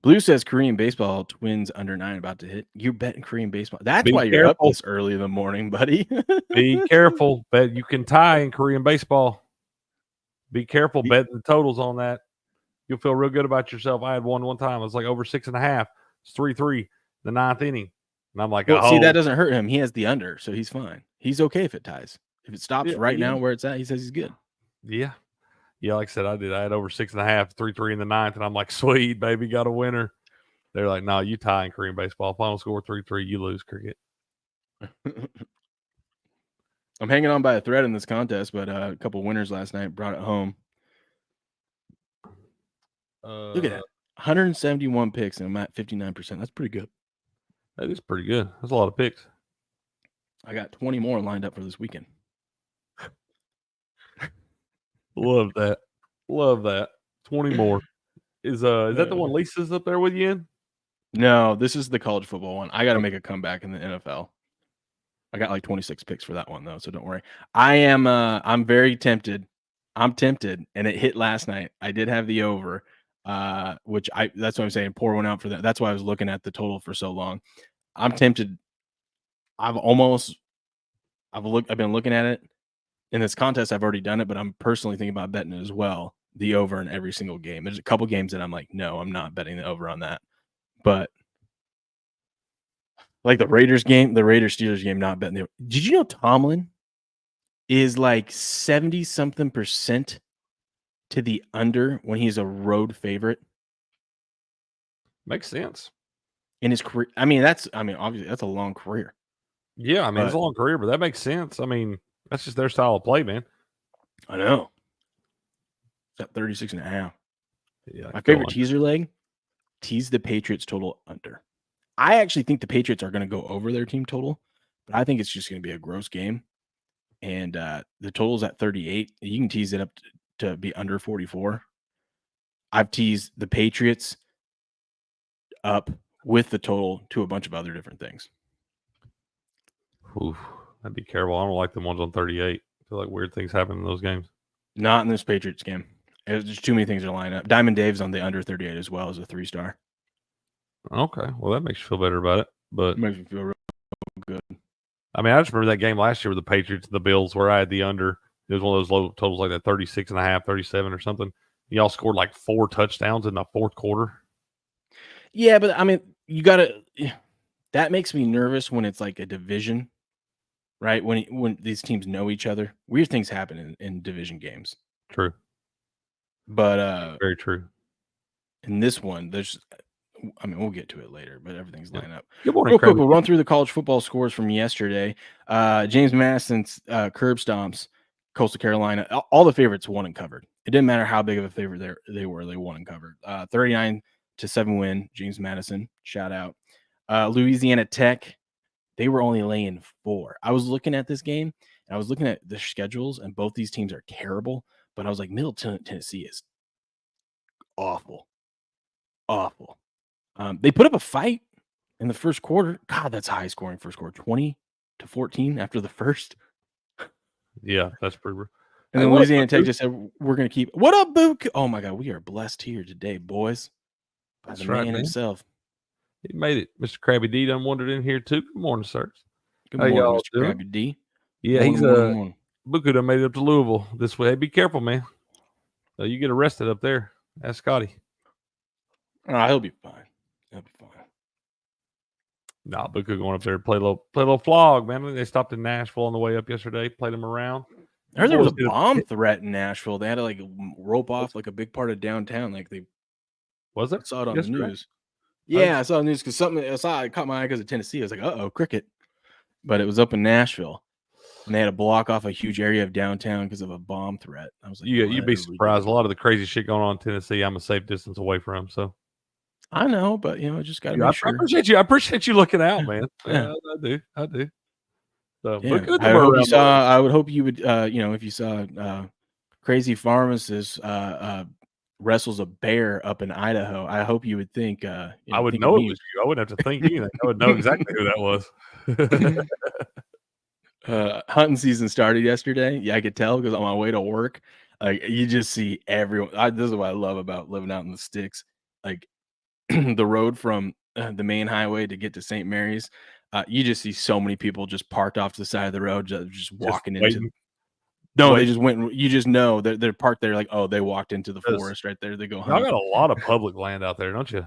Blue says Korean baseball Twins under 9 about to hit. You're betting Korean baseball. That's Be why you're up careful. this early in the morning, buddy. Be careful. Bet you can tie in Korean baseball. Be careful betting the totals on that. You'll feel real good about yourself. I had one time. It was like over 6.5. It's 3-3 the 9th inning. And I'm like, well, see, that doesn't hurt him. He has the under, so he's fine. He's okay if it ties. If it stops now where it's at, he says he's good. Yeah. Yeah, like I said, I did. I had over 6.5, 3-3 in the 9th, and I'm like, sweet, baby, got a winner. They're like, no, you tie in Korean baseball. Final score 3-3, you lose, cricket. I'm hanging on by a thread in this contest, but a couple winners last night brought it home. Look at that. 171 picks, and I'm at 59%. That's pretty good. That is pretty good. That's a lot of picks. I got 20 more lined up for this weekend. Love that. Love that. 20 more. Is that the one Lisa's up there with you in? No, this is the college football one. I got to make a comeback in the NFL. I got like 26 picks for that one though, so don't worry. I'm very tempted. I'm tempted, and it hit last night. I did have the over, which that's what I'm saying. Pour one out for that. That's why I was looking at the total for so long. I'm tempted. I've been looking at it. In this contest, I've already done it, but I'm personally thinking about betting it as well. The over in every single game. There's a couple games that I'm like, no, I'm not betting the over on that. But like the Raiders Steelers game, not betting the over. Did you know Tomlin is like 70-something% to the under when he's a road favorite? Makes sense. In his career. Obviously that's a long career. Yeah, it's a long career, but that makes sense. That's just their style of play, man. I know. It's at 36.5. Yeah. My favorite teaser leg, tease the Patriots total under. I actually think the Patriots are going to go over their team total, but I think it's just going to be a gross game. And the total's at 38. You can tease it up to be under 44. I've teased the Patriots up with the total to a bunch of other different things. Oof, I'd be careful. I don't like the ones on 38. I feel like weird things happen in those games. Not in this Patriots game. There's too many things to line up. Diamond Dave's on the under 38 as well as a 3-star. Okay. Well, that makes you feel better about it. But it makes me feel real good. I just remember that game last year with the Patriots and the Bills where I had the under. It was one of those low totals like that 36.5, 37 or something. Y'all scored like 4 touchdowns in the fourth quarter. Yeah, but you got to – that makes me nervous when it's like a division, right? When these teams know each other. Weird things happen in division games. True. But very true. In this one, we'll get to it later, but everything's lining up. Good morning, real quick, we'll run through the college football scores from yesterday. James Madison's curb stomps, Coastal Carolina. All the favorites won and covered. It didn't matter how big of a favorite they were. They won and covered. 39-7 win, James Madison. Shout out. Louisiana Tech, they were only laying 4. I was looking at this game, and I was looking at the schedules, and both these teams are terrible. But I was like, Middle Tennessee is awful. Awful. They put up a fight in the first quarter. God, that's high scoring first quarter. 20-14 after the first. Yeah, that's pretty. And then Louisiana Tech just said, we're going to keep. What up, Book? Oh, my God. We are blessed here today, boys. By the man himself. He made it. Mr. Krabby D done wandered in here, too. Good morning, sir. Good morning, Mr. Krabby D. Yeah, he's Buku done made it up to Louisville this way. Hey, be careful, man. You get arrested up there. Ask Scotty. He'll be fine. He'll be fine. Nah, Buku going up there to play a little flog, man. They stopped in Nashville on the way up yesterday, played him around. I heard there was a bomb threat in Nashville. They had to rope off like a big part of downtown. Was it? I saw it on the news. Yeah, I saw the news because it caught my eye because of Tennessee. I was like, cricket. But it was up in Nashville. And they had to block off a huge area of downtown because of a bomb threat. I was like, you'd be surprised. A lot of the crazy shit going on in Tennessee, I'm a safe distance away from. So I know, but just got to make sure. I appreciate you looking out, man. Yeah, I do. So I would hope you would, if you saw crazy pharmacist wrestles a bear up in Idaho. I hope you would think. I would think know of it me. was you. I wouldn't have to think anything. I would know exactly who that was. Hunting season started yesterday. Yeah, I could tell because on my way to work, like you just see everyone. This is what I love about living out in the sticks. Like the road from the main highway to get to St. Mary's, you just see so many people just parked off to the side of the road, just walking into. No, they just went. You just know they're parked there. Like, oh, they walked into the forest right there. They go. Y'all got a lot of public land out there, don't you?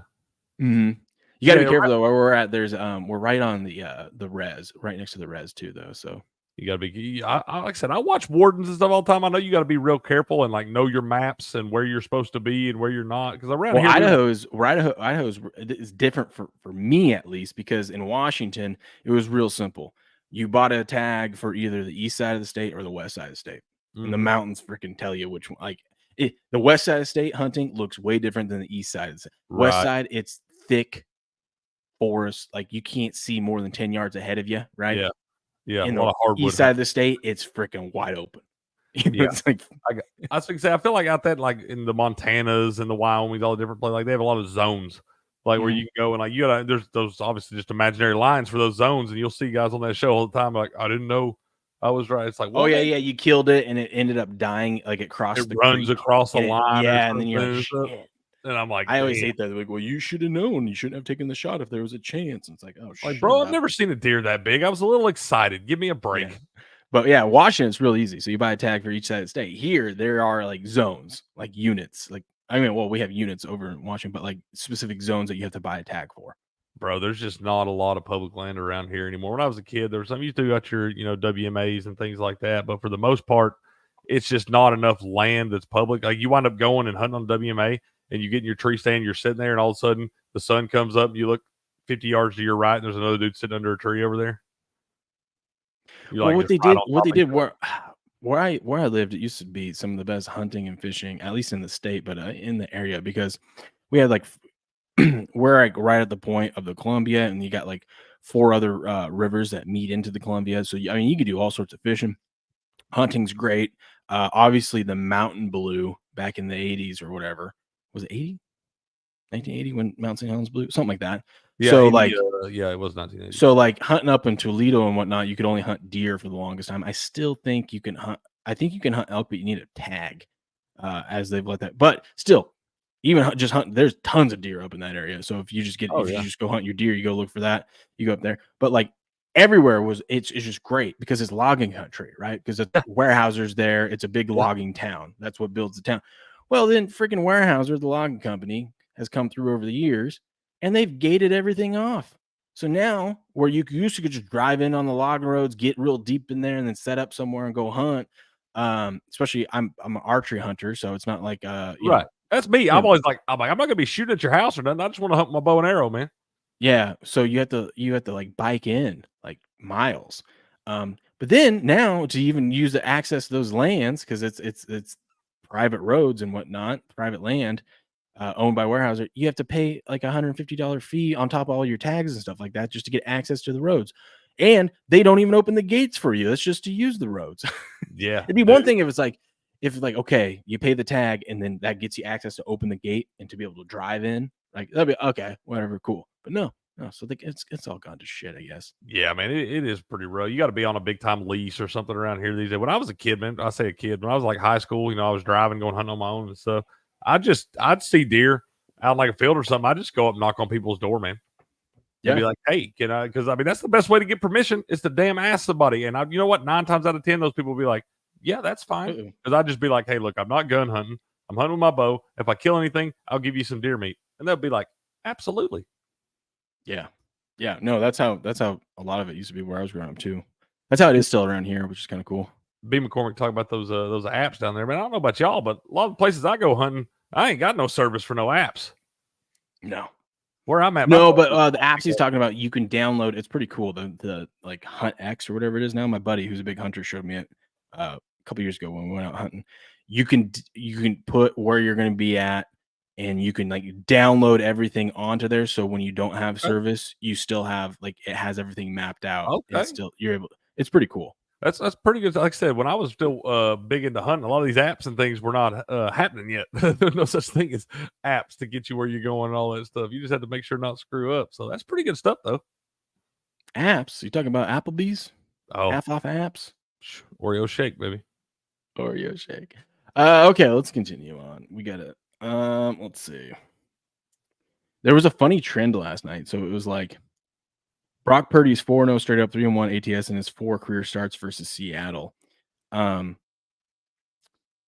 Mm-hmm. You got to be careful though. Where we're at, there's we're right on the res, right next to the res too, though. So you got to be. Like I said, I watch wardens and stuff all the time. I know you got to be real careful and like know your maps and where you're supposed to be and where you're not. Because around here, Idaho is different for me at least, because in Washington it was real simple. You bought a tag for either the east side of the state or the west side of the state, and the mountains freaking tell you which one. Like the west side of the state hunting looks way different than the east side of the state. West side, it's thick forest, like you can't see more than 10 yards ahead of you, right? Yeah. In a lot the of hardwood east side of the state, it's freaking wide open. It's like I was gonna say, I feel like out there, like in the Montanas and the Wyomings, all the different places, like they have a lot of zones, like where you can go and like you gotta. There's those obviously just imaginary lines for those zones, and you'll see guys on that show all the time. Like, I didn't know I was right. It's like, well, yeah, you killed it and it ended up dying. Like it crossed. It runs across the line, and then you're like, shit. And I'm like, I always hate that. They're like, well, you should have known. You shouldn't have taken the shot if there was a chance. And it's like, oh, like, bro, I've never seen a deer that big. I was a little excited. Give me a break. Yeah. But yeah, Washington's real easy. So you buy a tag for each side of the state. Here, there are like zones, like units. Like, I mean, well, we have units over in Washington, but like specific zones that you have to buy a tag for. Bro, there's just not a lot of public land around here anymore. When I was a kid, there was some, you still got your, WMAs and things like that. But for the most part, it's just not enough land that's public. Like you wind up going and hunting on WMA and you get in your tree stand, you're sitting there and all of a sudden the sun comes up and you look 50 yards to your right and there's another dude sitting under a tree over there. Well, what they did where I lived, it used to be some of the best hunting and fishing, at least in the state, but in the area, because we had like we're like right at the point of the Columbia, and you got like 4 other rivers that meet into the Columbia. So I mean, you could do all sorts of fishing. Hunting's great. Obviously, the mountain blue back in the 80s or whatever. Was it 80? 1980 when Mount St. Helens blew, something like that. Yeah, so 80, like, yeah, it was 1980. So like hunting up in Toledo and whatnot, you could only hunt deer for the longest time. I still think you can hunt. I think you can hunt elk, but you need a tag, as they've let that. But still, even just hunting, there's tons of deer up in that area. So if you just get, you just go hunt your deer, you go look for that, you go up there. But like everywhere it's just great because it's logging country, right? Because it's Weyerhaeuser's there. It's a big logging town. That's what builds the town. Well, then freaking Weyerhaeuser, the logging company, has come through over the years, and they've gated everything off. So now, where you used to just drive in on the logging roads, get real deep in there, and then set up somewhere and go hunt. Especially, I'm an archery hunter, so it's not like right. That's me. I'm always like, I'm not gonna be shooting at your house or nothing. I just want to hunt my bow and arrow, man. Yeah. So you have to like bike in like miles. But then now to even use the access to those lands, because it's private roads and whatnot, private land. Owned by Weyerhaeuser, you have to pay like $150 fee on top of all your tags and stuff like that just to get access to the roads. And they don't even open the gates for you. That's just to use the roads. Yeah. It'd be one thing if it's like, okay, you pay the tag and then that gets you access to open the gate and to be able to drive in. Like, that'd be okay, whatever, cool. But no. So it's all gone to shit, I guess. Yeah, man, it is pretty rough. You got to be on a big time lease or something around here these days. When I was a kid, man, I say a kid, when I was like high school, I was driving, going hunting on my own and stuff. I'd see deer out in like a field or something. I'd just go up and knock on people's door, man. Yeah. And be like, hey, can I? Because I mean, that's the best way to get permission is to damn ask somebody. And you know what? 9 times out of 10, those people will be like, yeah, that's fine. Because I'd just be like, hey, look, I'm not gun hunting. I'm hunting with my bow. If I kill anything, I'll give you some deer meat. And they'll be like, absolutely. Yeah. Yeah. No, that's how a lot of it used to be where I was growing up too. That's how it is still around here, which is kind of cool. B. McCormick talk about those apps down there, man. I don't know about y'all, but a lot of the places I go hunting, I ain't got no service for no apps. No, where I'm at. No, but the apps he's talking about, you can download. It's pretty cool. The like Hunt X or whatever it is now. My buddy, who's a big hunter, showed me it a couple years ago when we went out hunting. You can put where you're going to be at, and you can like download everything onto there. So when you don't have service, you still have like it has everything mapped out. Okay, still you're able. It's pretty cool. That's pretty good. Like I said, when I was still big into hunting, a lot of these apps and things were not happening yet. There's no such thing as apps to get you where you're going and all that stuff. You just had to make sure not to screw up. So that's pretty good stuff, though. Apps? You talking about Applebee's? Oh, Half off apps? Oreo shake, baby. Oreo shake. Okay, let's continue on. We got to let's see. There was a funny trend last night. So it was like Brock Purdy's 4-0 straight up, 3-1 ATS in his 4 career starts versus Seattle. What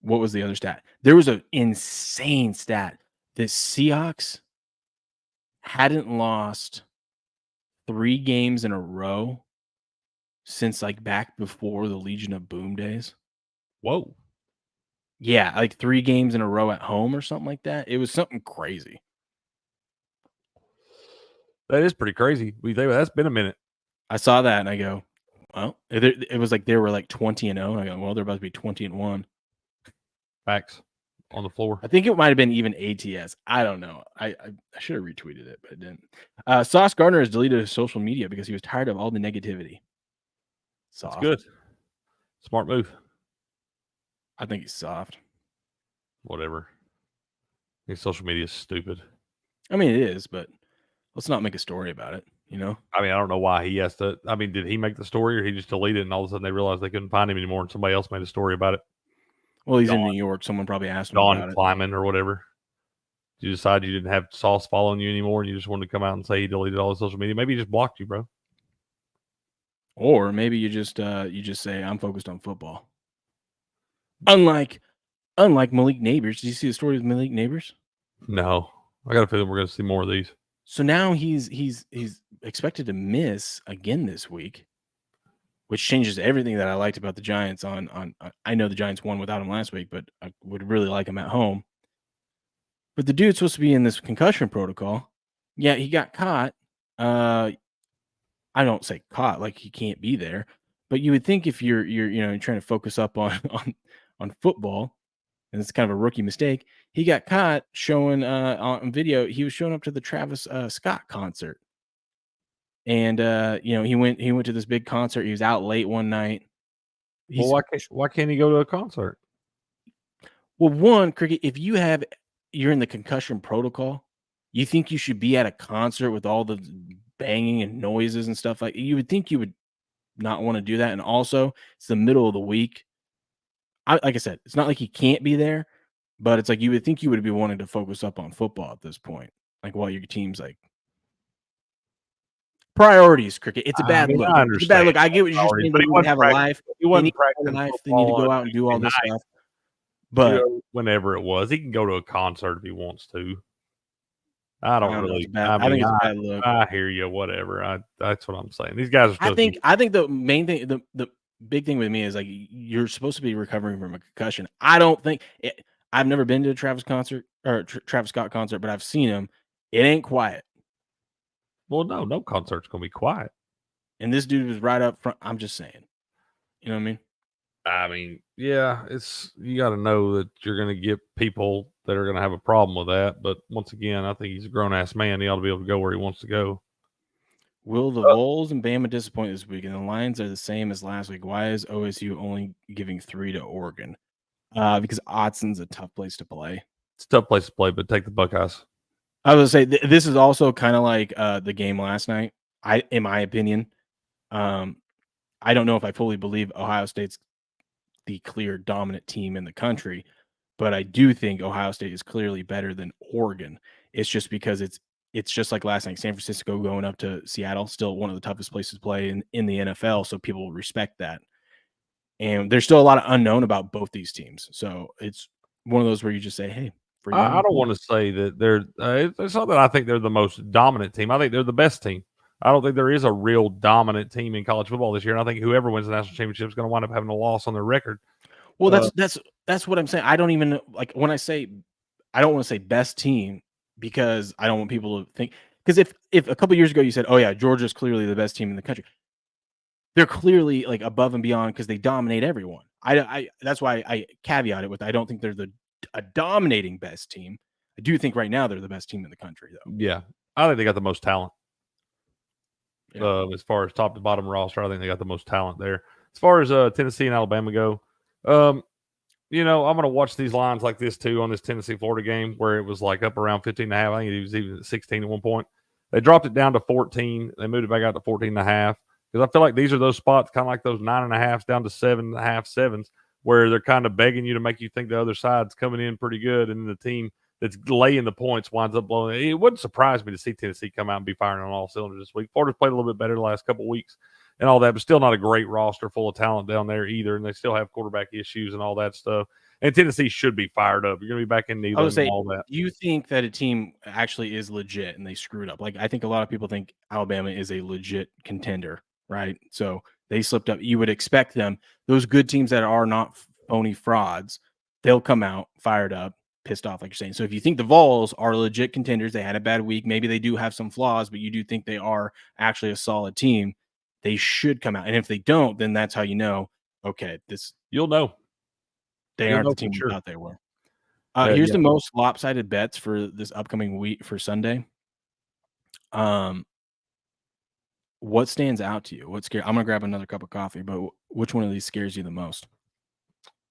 was the other stat? There was an insane stat. The Seahawks hadn't lost 3 games in a row since like back before the Legion of Boom days. Whoa. Yeah, like 3 games in a row at home or something like that. It was something crazy. That is pretty crazy. That's been a minute. I saw that and I go, well, it was like they were like 20-0. And I go, well, they're about to be 20-1. Facts on the floor. I think it might have been even ATS. I don't know. I should have retweeted it, but I didn't. Sauce Gardner has deleted his social media because he was tired of all the negativity. Soft. That's good. Smart move. I think he's soft. Whatever. I think social media is stupid. I mean, it is, but let's not make a story about it, you know? I mean, I don't know why he has to. I mean, did he make the story or he just deleted it and all of a sudden they realized they couldn't find him anymore and somebody else made a story about it? Well, he's in New York. Someone probably asked him about it. Climbing or whatever. Did you decide you didn't have Sauce following you anymore and you just wanted to come out and say he deleted all his social media? Maybe he just blocked you, bro. Or maybe you just say, I'm focused on football. Unlike Malik Neighbors. Did you see the story with Malik Neighbors? No. I got a feeling we're going to see more of these. So now he's expected to miss again this week, which changes everything that I liked about the Giants. I know the Giants won without him last week, but I would really like him at home. But the dude's supposed to be in this concussion protocol. Yeah, he got caught. I don't say caught like he can't be there, but you would think if you're trying to focus up on football, and it's kind of a rookie mistake. He got caught showing on video. He was showing up to the Travis Scott concert, and he went to this big concert. He was out late one night. Well, why can't he go to a concert? Well, one, Cricket, if you're in the concussion protocol, you think you should be at a concert with all the banging and noises and stuff like. You would think you would not want to do that, and also it's the middle of the week. Like I said, it's not like he can't be there, but it's like you would think you would be wanting to focus up on football at this point. Like while your team's like priorities, Cricket. It's a bad look. It's a bad look. I get what you're saying, but he would have a life. He wasn't practicing. They need to go out and do all this stuff. But whenever it was, he can go to a concert if he wants to. I think it's a bad look. I hear you. Whatever. That's what I'm saying. These guys are. I think the main thing, the big thing with me is like you're supposed to be recovering from a concussion. I don't think I've never been to a Travis concert or Travis Scott concert, but I've seen him. It ain't quiet. Well, no concert's gonna be quiet. And this dude was right up front. I'm just saying. You know what I mean? I mean, yeah, you got to know that you're going to get people that are going to have a problem with that. But once again, I think he's a grown ass man. He ought to be able to go where he wants to go. Will the Vols and Bama disappoint this week? And the lines are the same as last week. Why is OSU only giving 3 to Oregon? Because Autzon's a tough place to play. It's a tough place to play, but take the Buckeyes. I was going to say, this is also kind of like the game last night, in my opinion. I don't know if I fully believe Ohio State's the clear dominant team in the country, but I do think Ohio State is clearly better than Oregon. It's just because it's just like last night, San Francisco going up to Seattle, still one of the toughest places to play in the NFL, so people respect that. And there's still a lot of unknown about both these teams. So it's one of those where you just say, hey, I don't want to say that they're it's not that I think they're the most dominant team. I think they're the best team. I don't think there is a real dominant team in college football this year. And I think whoever wins the national championship is going to wind up having a loss on their record. Well, that's what I'm saying. I don't even like when I say I don't want to say best team because I don't want people to think because if a couple years ago you said, oh yeah, Georgia's clearly the best team in the country, they're clearly like above and beyond because they dominate everyone. I that's why I caveat it with I don't think they're a dominating best team. I do think right now they're the best team in the country though. Yeah, I think they got the most talent. Yeah. As far as top to bottom roster, I think they got the most talent there. As far as Tennessee and Alabama go, you know, I'm going to watch these lines like this too on this Tennessee-Florida game where it was like up around 15.5. I think it was even at 16 at one point. They dropped it down to 14. They moved it back out to 14.5 because I feel like these are those spots kind of like those 9.5s down to 7.5, 7s where they're kind of begging you to make you think the other side's coming in pretty good, and then the team that's laying the points winds up blowing it. It wouldn't surprise me to see Tennessee come out and be firing on all cylinders this week. Florida's played a little bit better the last couple of weeks and all that, but still not a great roster full of talent down there either, and they still have quarterback issues and all that stuff. And Tennessee should be fired up. You're going to be back in Neyland and all that. You think that a team actually is legit and they screwed up? Like, I think a lot of people think Alabama is a legit contender, right? So they slipped up. You would expect them, those good teams that are not phony frauds, they'll come out fired up, pissed off, like you're saying. So if you think the Vols are legit contenders, they had a bad week, maybe they do have some flaws, but you do think they are actually a solid team, they should come out. And if they don't, then that's how you know, okay, you'll know. They aren't the team we thought they were. Here's the most lopsided bets for this upcoming week for Sunday. What stands out to you? What scares? I'm gonna grab another cup of coffee, but which one of these scares you the most?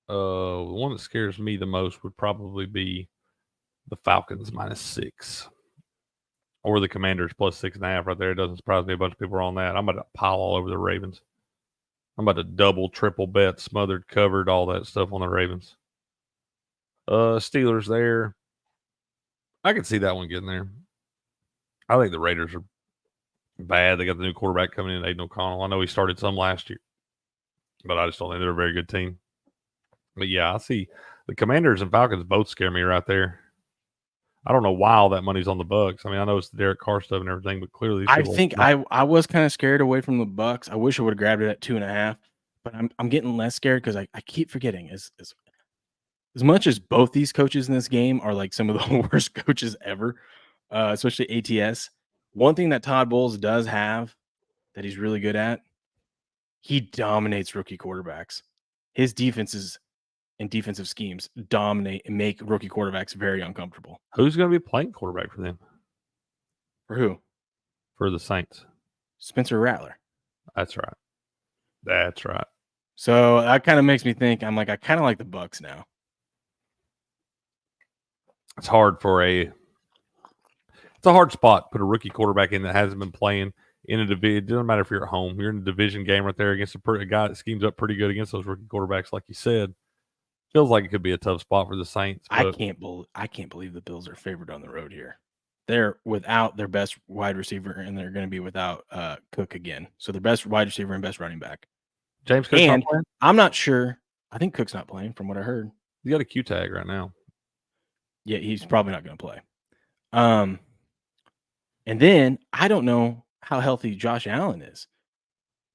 The one that scares me the most would probably be the Falcons -6, or the Commanders +6.5 right there. It doesn't surprise me. A bunch of people are on that. I'm about to pile all over the Ravens. I'm about to double, triple bet, smothered, covered, all that stuff on the Ravens. Steelers there. I can see that one getting there. I think the Raiders are bad. They got the new quarterback coming in, Aiden O'Connell. I know he started some last year, but I just don't think they're a very good team. But yeah, I see the Commanders and Falcons both scare me right there. I don't know why all that money's on the Bucs. I mean, I know it's the Derek Carr stuff and everything, but clearly, I think I was kind of scared away from the Bucs. I wish I would have grabbed it at 2.5, but I'm getting less scared because I keep forgetting as much as both these coaches in this game are like some of the worst coaches ever, especially ATS. One thing that Todd Bowles does have that he's really good at, he dominates rookie quarterbacks. His defenses and defensive schemes dominate and make rookie quarterbacks very uncomfortable. Who's going to be playing quarterback for them? For who? For the Saints. Spencer Rattler. That's right. That's right. So that kind of makes me think, I'm like, I kind of like the Bucs now. It's hard for it's a hard spot to put a rookie quarterback in that hasn't been playing in a division. It doesn't matter if you're at home. You're in a division game right there against a guy that schemes up pretty good against those rookie quarterbacks, like you said. Feels like it could be a tough spot for the Saints. I can't believe the Bills are favored on the road here. They're without their best wide receiver, and they're going to be without Cook again. So their best wide receiver and best running back. James Cook's not playing? I'm not sure. I think Cook's not playing from what I heard. He's got a Q tag right now. Yeah, he's probably not going to play. And then I don't know how healthy Josh Allen is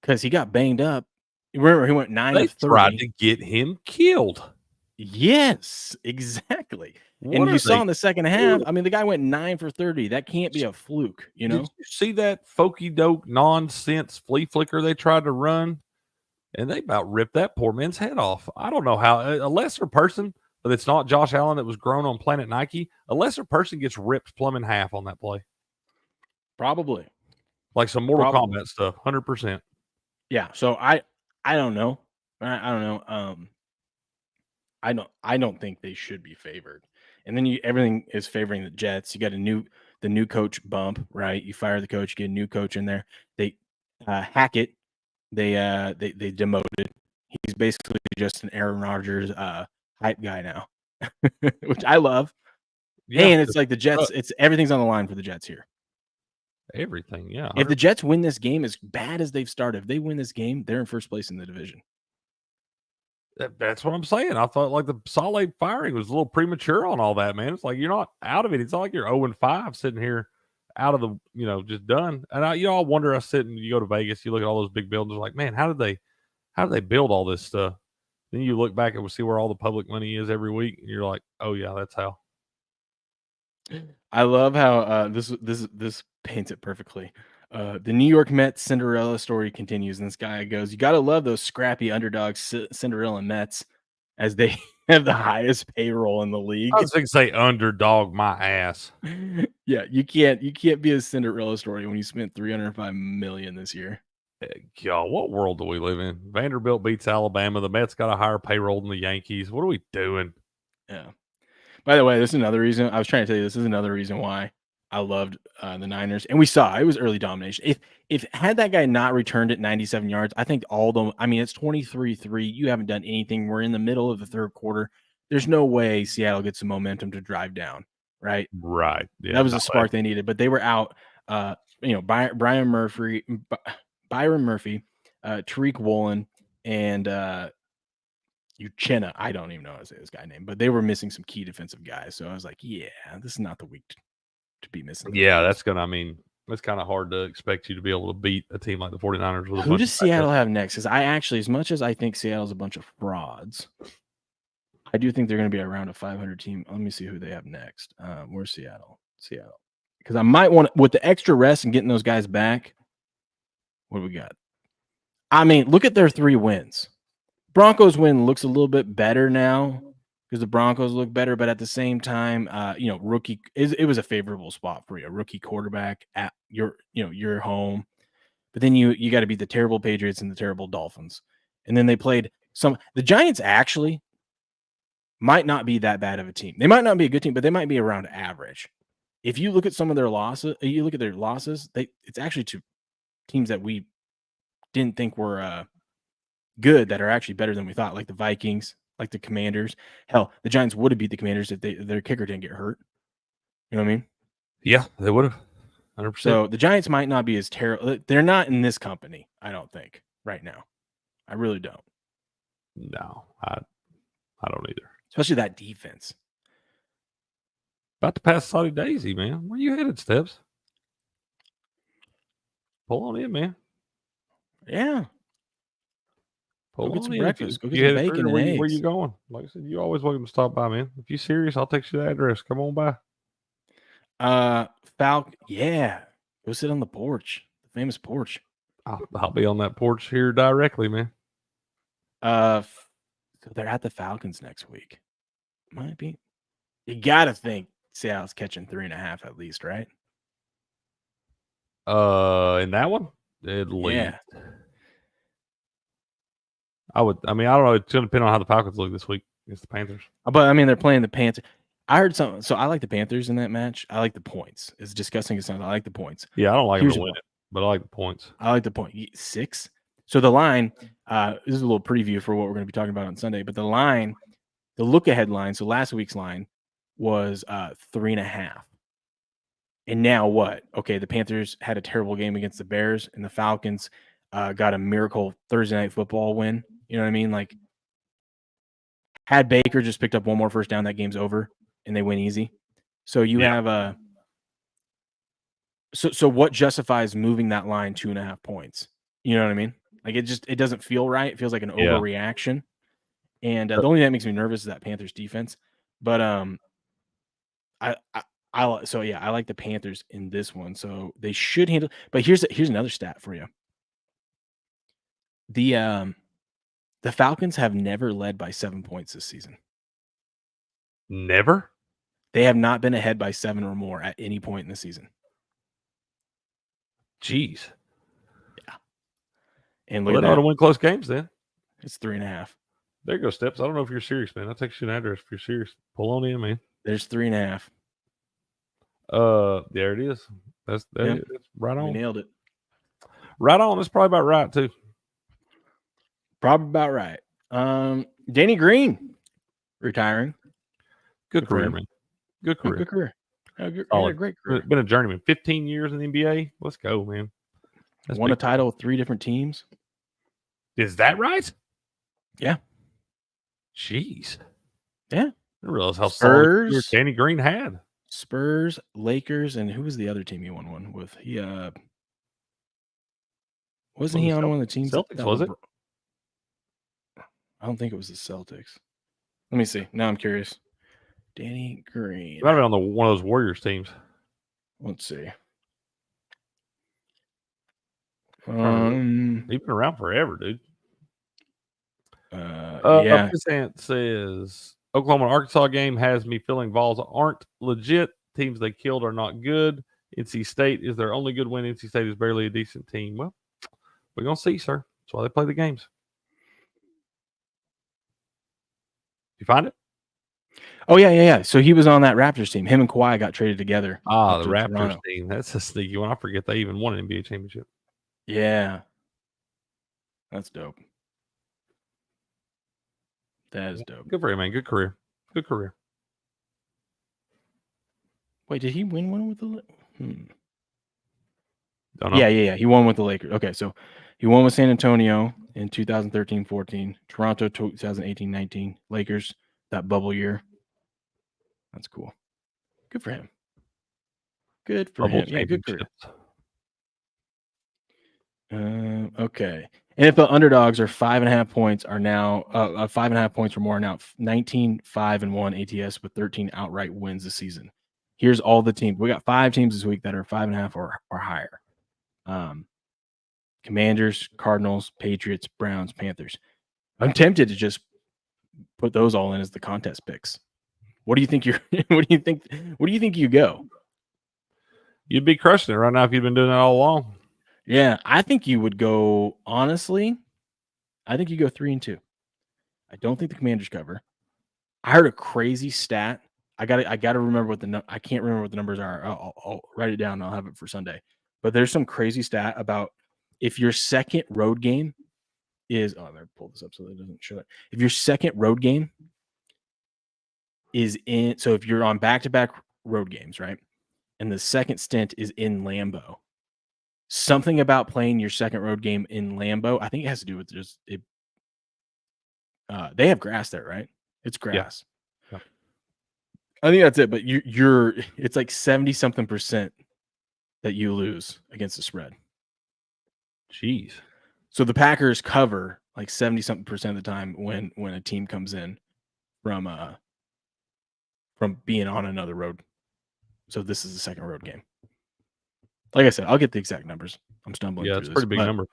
because he got banged up. Remember, he went 9 of 30. Tried to get him killed. Yes, exactly. And you saw in the second half, I mean, the guy went 9 for 30. That can't be a fluke, you know? Did you see that folky doke nonsense flea flicker they tried to run? And they about ripped that poor man's head off. I don't know how a lesser person, but it's not Josh Allen that was grown on Planet Nike. A lesser person gets ripped plumb in half on that play. Probably. Like some Mortal Kombat stuff, 100%. Yeah, so I don't know. I don't know. I don't think they should be favored. And then everything is favoring the Jets. You got the new coach bump, right? You fire the coach, get a new coach in there. They Hackett, they demoted. He's basically just an Aaron Rodgers hype guy now, which I love. Yeah, and it's like the Jets. It's everything's on the line for the Jets here. Everything, yeah. 100%. If the Jets win this game as bad as they've started, if they win this game, they're in first place in the division. That's what I'm saying. I thought like the Saleh firing was a little premature on all that, man. It's like you're not out of it. It's not like you're 0-5 sitting here out of the, just done. And I wonder, you go to Vegas, you look at all those big buildings, like, man, how did they build all this stuff? Then you look back and see where all the public money is every week, and you're like, oh yeah, that's how. I love how this paints it perfectly. The New York Mets Cinderella story continues, and this guy goes, you got to love those scrappy underdogs Cinderella Mets as they have the highest payroll in the league. I was going to say underdog my ass. Yeah, you can't be a Cinderella story when you spent $305 million this year. Y'all, what world do we live in? Vanderbilt beats Alabama. The Mets got a higher payroll than the Yankees. What are we doing? Yeah. By the way, this is another reason. I was trying to tell you, this is another reason why I loved the Niners. And we saw it was early domination. If had that guy not returned at 97 yards, I think it's 23-3. You haven't done anything. We're in the middle of the third quarter. There's no way Seattle gets the momentum to drive down, right? Right. Yeah, that was a spark they needed, but they were out. Byron Murphy, Tariq Woolen, and Uchenna. I don't even know how to say this guy's name, but they were missing some key defensive guys. So I was like, yeah, this is not the week to be missing. Yeah, that's kind of hard to expect you to be able to beat a team like the 49ers. With Who does Seattle have next? Because as much as I think Seattle's a bunch of frauds, I do think they're going to be around a 500 team. Let me see who they have next. Where's Seattle? Because I might want with the extra rest and getting those guys back. What do we got? I mean, look at their 3 wins. Broncos win looks a little bit better now because the Broncos look better, but at the same time, rookie it was a favorable spot for you, a rookie quarterback at your home. But then you got to beat the terrible Patriots and the terrible Dolphins, and then they played the Giants actually might not be that bad of a team. They might not be a good team, but they might be around average. If you look at some of their losses, it's actually to teams that we didn't think were good that are actually better than we thought, like the Vikings, like the Commanders. Hell, the Giants would have beat the Commanders if their kicker didn't get hurt. You know what I mean? Yeah, they would have. 100%. So the Giants might not be as terrible. They're not in this company, I don't think, right now. I really don't. No, I don't either. Especially that defense. About to pass Saudi Daisy, man. Where you headed, Steps? Pull on in, man. Yeah. Go get some breakfast. Go get some bacon and eggs. Where you going? Like I said, you always welcome to stop by, man. If you're serious, I'll text you the address. Come on by. Yeah. Go sit on the porch. The famous porch. I'll be on that porch here directly, man. So they're at the Falcons next week. Might be. You gotta think Seattle's catching 3.5 at least, right? In that one? At least. Yeah. I don't know. It's going to depend on how the Falcons look this week against the Panthers. But, they're playing the Panthers. I heard something. So, I like the Panthers in that match. I like the points. As disgusting as it sounds, I like the points. Yeah, I don't like them to win it, but I like the points. I like the point. 6. So, the line, this is a little preview for what we're going to be talking about on Sunday. But the line, the look-ahead line, so last week's line was 3.5. And now what? Okay, the Panthers had a terrible game against the Bears, and the Falcons got a miracle Thursday Night Football win. You know what I mean? Like, had Baker just picked up one more first down, that game's over, and they win easy. So you have a so what justifies moving that line 2.5 points? You know what I mean? Like, it doesn't feel right. It feels like an overreaction. And the only thing that makes me nervous is that Panthers defense. But I like the Panthers in this one. So they should handle. But here's another stat for you. The Falcons have never led by 7 points this season. Never? They have not been ahead by 7 or more at any point in the season. Jeez. Yeah. And look they at that. know how to win close games then. It's 3.5. There you go, Steps. I don't know if you're serious, man. I'll text you an address if you're serious. Pull on in, man. There's 3.5. There it is. That's right on. We nailed it. Right on. That's probably about right too. Probably about right. Danny Green retiring. Good career, man. Good career. Good career. Great career. Been a journeyman. 15 years in the NBA. Let's go, man. Won a title with 3 different teams. Is that right? Yeah. Jeez. Yeah. I didn't realize how Spurs, solid Danny Green had. Spurs, Lakers, and who was the other team he won one with? He wasn't he on one of the teams? Celtics, was it? I don't think it was the Celtics. Let me see. Now I'm curious. Danny Green. He might have been on one of those Warriors teams. Let's see. He's been around forever, dude. Yeah. Percent says Oklahoma and Arkansas game has me feeling Vols aren't legit. Teams they killed are not good. NC State is their only good win. NC State is barely a decent team. Well, We're gonna see, sir. That's why they play the games. You find it? Oh yeah. So he was on that Raptors team. Him and Kawhi got traded together. Ah, up the to Raptors Toronto. team. That's a sneaky one. I forget they even won an NBA championship. Yeah, that's dope. That is dope. Good for him, man. Good career. Good career. Oh. Wait, did he win one with the? Don't know. Yeah. He won with the Lakers. Okay, so he won with San Antonio in 2013-14, Toronto 2018-19, Lakers that bubble year. That's cool. Good for him. Good for Bubble him. Yeah, good career. championships. Okay. NFL underdogs are 5.5 points are now 5.5 points or more are now 19-5-1 ATS with 13 outright wins this season. Here's all the teams. We got 5 teams this week that are 5.5 or higher. Commanders, Cardinals, Patriots, Browns, Panthers. I'm tempted to just put those all in as the contest picks. What do you think what do you think you go? You'd be crushing it right now if you'd been doing that all along. Yeah, I think you would go, honestly, I think you go 3-2. I don't think the Commanders cover. I heard a crazy stat. I gotta remember what I can't remember what the numbers are. I'll write it down. I'll have it for Sunday. But there's some crazy stat about if your second road game is I pull this up so that it doesn't show it. If your second road game is in, so if you're on back-to-back road games, right? And the second stint is in Lambeau. Something about playing your second road game in Lambeau, I think it has to do with just it. They have grass there, right? It's grass. Yeah. I think that's it. But you're it's like 70-something% that you lose against the spread. Jeez. So the Packers cover like 70-something% of the time when a team comes in from being on another road. So this is the second road game. Like I said, I'll get the exact numbers. I'm stumbling. Yeah, it's a pretty big number.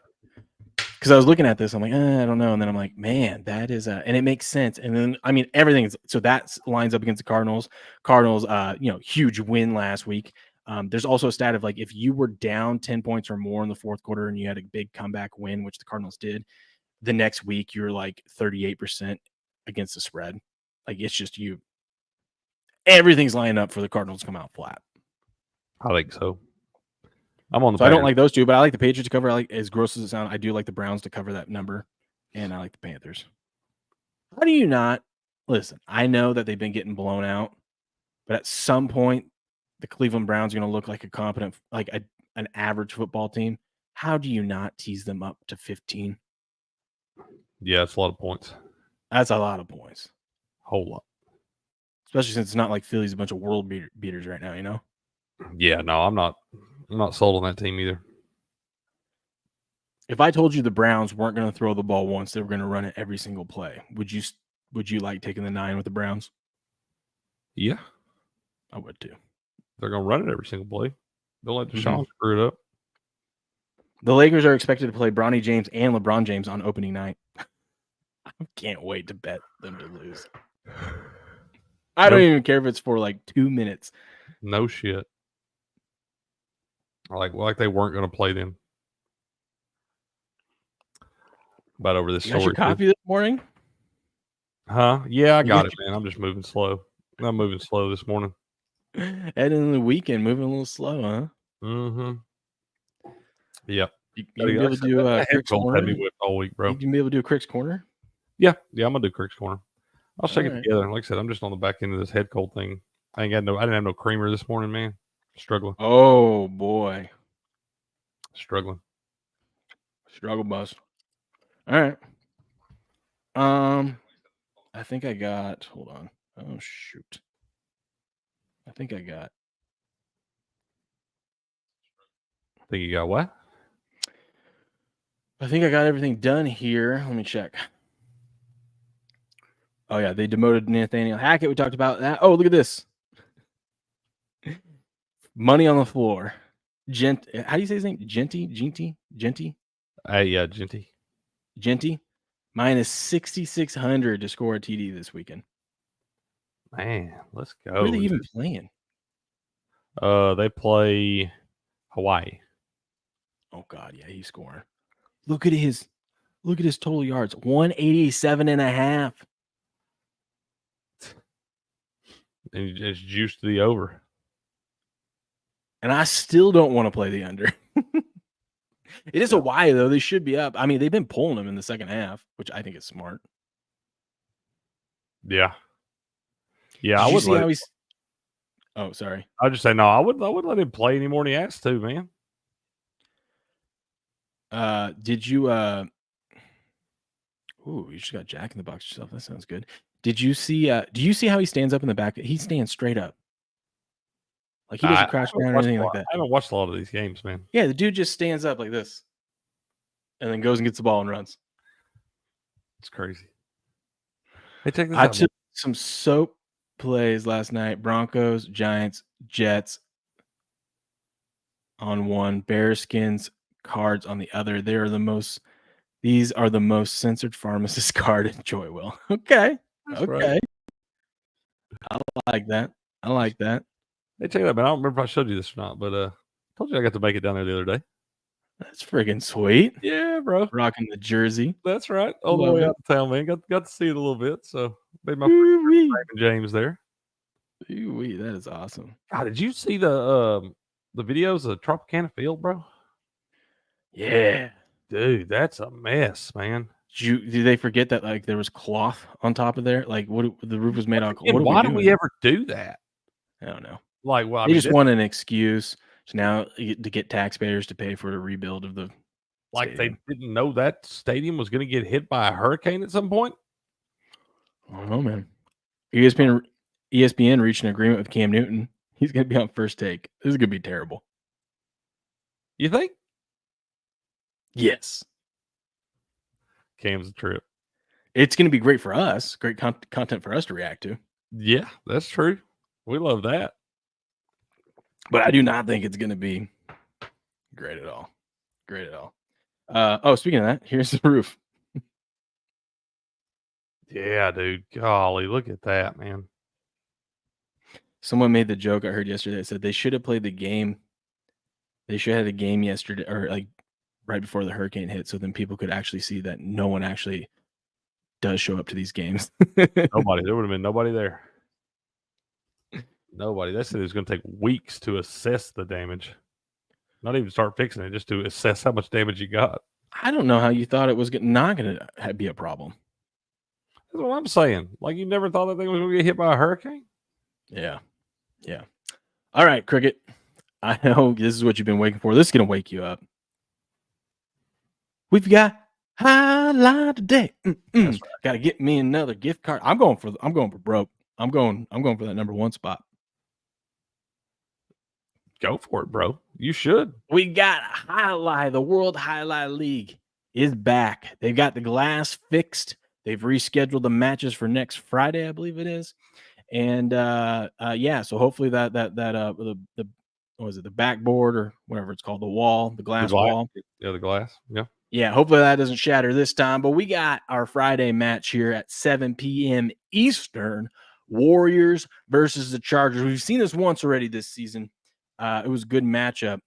Because I was looking at this, I'm like, I don't know. And then I'm like, man, that is and it makes sense. And then, I mean, everything. So that lines up against the Cardinals. Cardinals, huge win last week. There's also a stat of like, if you were down 10 points or more in the fourth quarter and you had a big comeback win, which the Cardinals did, the next week you're like 38% against the spread. Like, it's just everything's lining up for the Cardinals to come out flat. I think so. I'm on the So I don't like those two, but I like the Patriots to cover. I like, as gross as it sounds, I do like the Browns to cover that number, and I like the Panthers. How do you not listen? I know that they've been getting blown out, but at some point, the Cleveland Browns are going to look like a competent, like an average football team. How do you not tease them up to 15? Yeah, it's a lot of points. That's a lot of points. Whole lot. Especially since it's not like Philly's a bunch of world beaters right now, you know? Yeah, no, I'm not sold on that team either. If I told you the Browns weren't going to throw the ball once, they were going to run it every single play, would you like taking the 9 with the Browns? Yeah. I would too. They're going to run it every single play. They'll let Deshaun screw it up. The Lakers are expected to play Bronny James and LeBron James on opening night. I can't wait to bet them to lose. I don't even care if it's for like 2 minutes. No shit. Like they weren't going to play them. About over this You got story. your coffee this morning? Huh? Yeah, I got it, man. I'm just moving slow. I'm moving slow this morning. Heading into the weekend, moving a little slow, huh? Mm-hmm. Yep. You can be able to do Crick's Corner all week, bro. You can be able to do Crick's Corner? Yeah, I'm gonna do Crick's Corner. I'll check it right. together. Like I said, I'm just on the back end of this head cold thing. I didn't have no creamer this morning, man. Struggling. Oh boy. Struggling. Struggle bus. All right. I think I got, hold on. Oh shoot. I think you got what? I think I got everything done here. Let me check. Oh yeah, they demoted Nathaniel Hackett. We talked about that. Oh, look at this. Money on the floor. How do you say his name? Genty? Yeah, Genty. Genty. Minus 6,600 to score a TD this weekend. Man, let's go. Where are they even playing? They play Hawaii. Oh God, yeah, he's scoring. Look at his total yards, 187.5. And it's juiced to the over. And I still don't want to play the under. It is a Y, though. They should be up. I mean, they've been pulling them in the second half, which I think is smart. Yeah. Yeah, Did I you would see let how him, he's. Oh, sorry. I'd just say no. I would let him play any more than he has to, man. Did you Ooh, you just got Jack in the Box yourself. That sounds good. Did you see do you see how he stands up in the back? He stands straight up. Like he doesn't crouch down or anything like that. I haven't watched a lot of these games, man. Yeah, the dude just stands up like this. And then goes and gets the ball and runs. It's crazy. Hey, check this I out. took some soap plays last night. Broncos, Giants, Jets on one, Bearskins, Cards on the other. These are the most censored pharmacist card. Enjoy, Will. Okay. That's Okay. right. I like that. Hey, check it out, man. I don't remember if I showed you this or not, but I told you I got to make it down there the other day. That's friggin' sweet. Yeah, bro. Rocking the jersey. That's right. All the Love way it. out of town, man. Got to see it a little bit. So made my Ooh-wee. Raymond James there. Ooh-wee, that is awesome. God, did you see the videos of Tropicana Field, bro? Yeah. Dude, that's a mess, man. Did they forget that like there was cloth on top of there? Like what the roof was made out of? And why do we ever do that? I don't know. Like, well, I They mean, just want an excuse to now to get taxpayers to pay for the rebuild of the like stadium. they didn't know that stadium was going to get hit by a hurricane at some point. I don't know, man. ESPN reached an agreement with Cam Newton. He's going to be on First Take. This is going to be terrible. You think? Yes. Cam's a trip. It's going to be great for us. Great content for us to react to. Yeah, that's true. We love that. But I do not think it's going to be great at all. Great at all. Speaking of that, here's the roof. Yeah, dude. Golly, look at that, man. Someone made the joke I heard yesterday. It said they should have played the game. They should have had a game yesterday or like right before the hurricane hit, so then people could actually see that no one actually does show up to these games. Nobody. There would have been nobody there. Nobody. They said it was going to take weeks to assess the damage. Not even start fixing it, just to assess how much damage you got. I don't know how you thought it was not going to be a problem. That's what I'm saying. Like you never thought that thing was going to get hit by a hurricane? Yeah. Yeah. All right, Cricket. I know this is what you've been waiting for. This is going to wake you up. We've got highlight today. Right. Got to get me another gift card. I'm going for broke. I'm going for that number one spot. Go for it, bro. You should. We got Jai-Alai. The World Jai-Alai League is back. They've got the glass fixed. They've rescheduled the matches for next Friday, I believe it is. And so hopefully the what was it, the backboard or whatever it's called, the glass wall. Yeah, the glass. Yeah. Yeah, hopefully that doesn't shatter this time. But we got our Friday match here at 7 p.m. Eastern. Warriors versus the Chargers. We've seen this once already this season. It was a good matchup.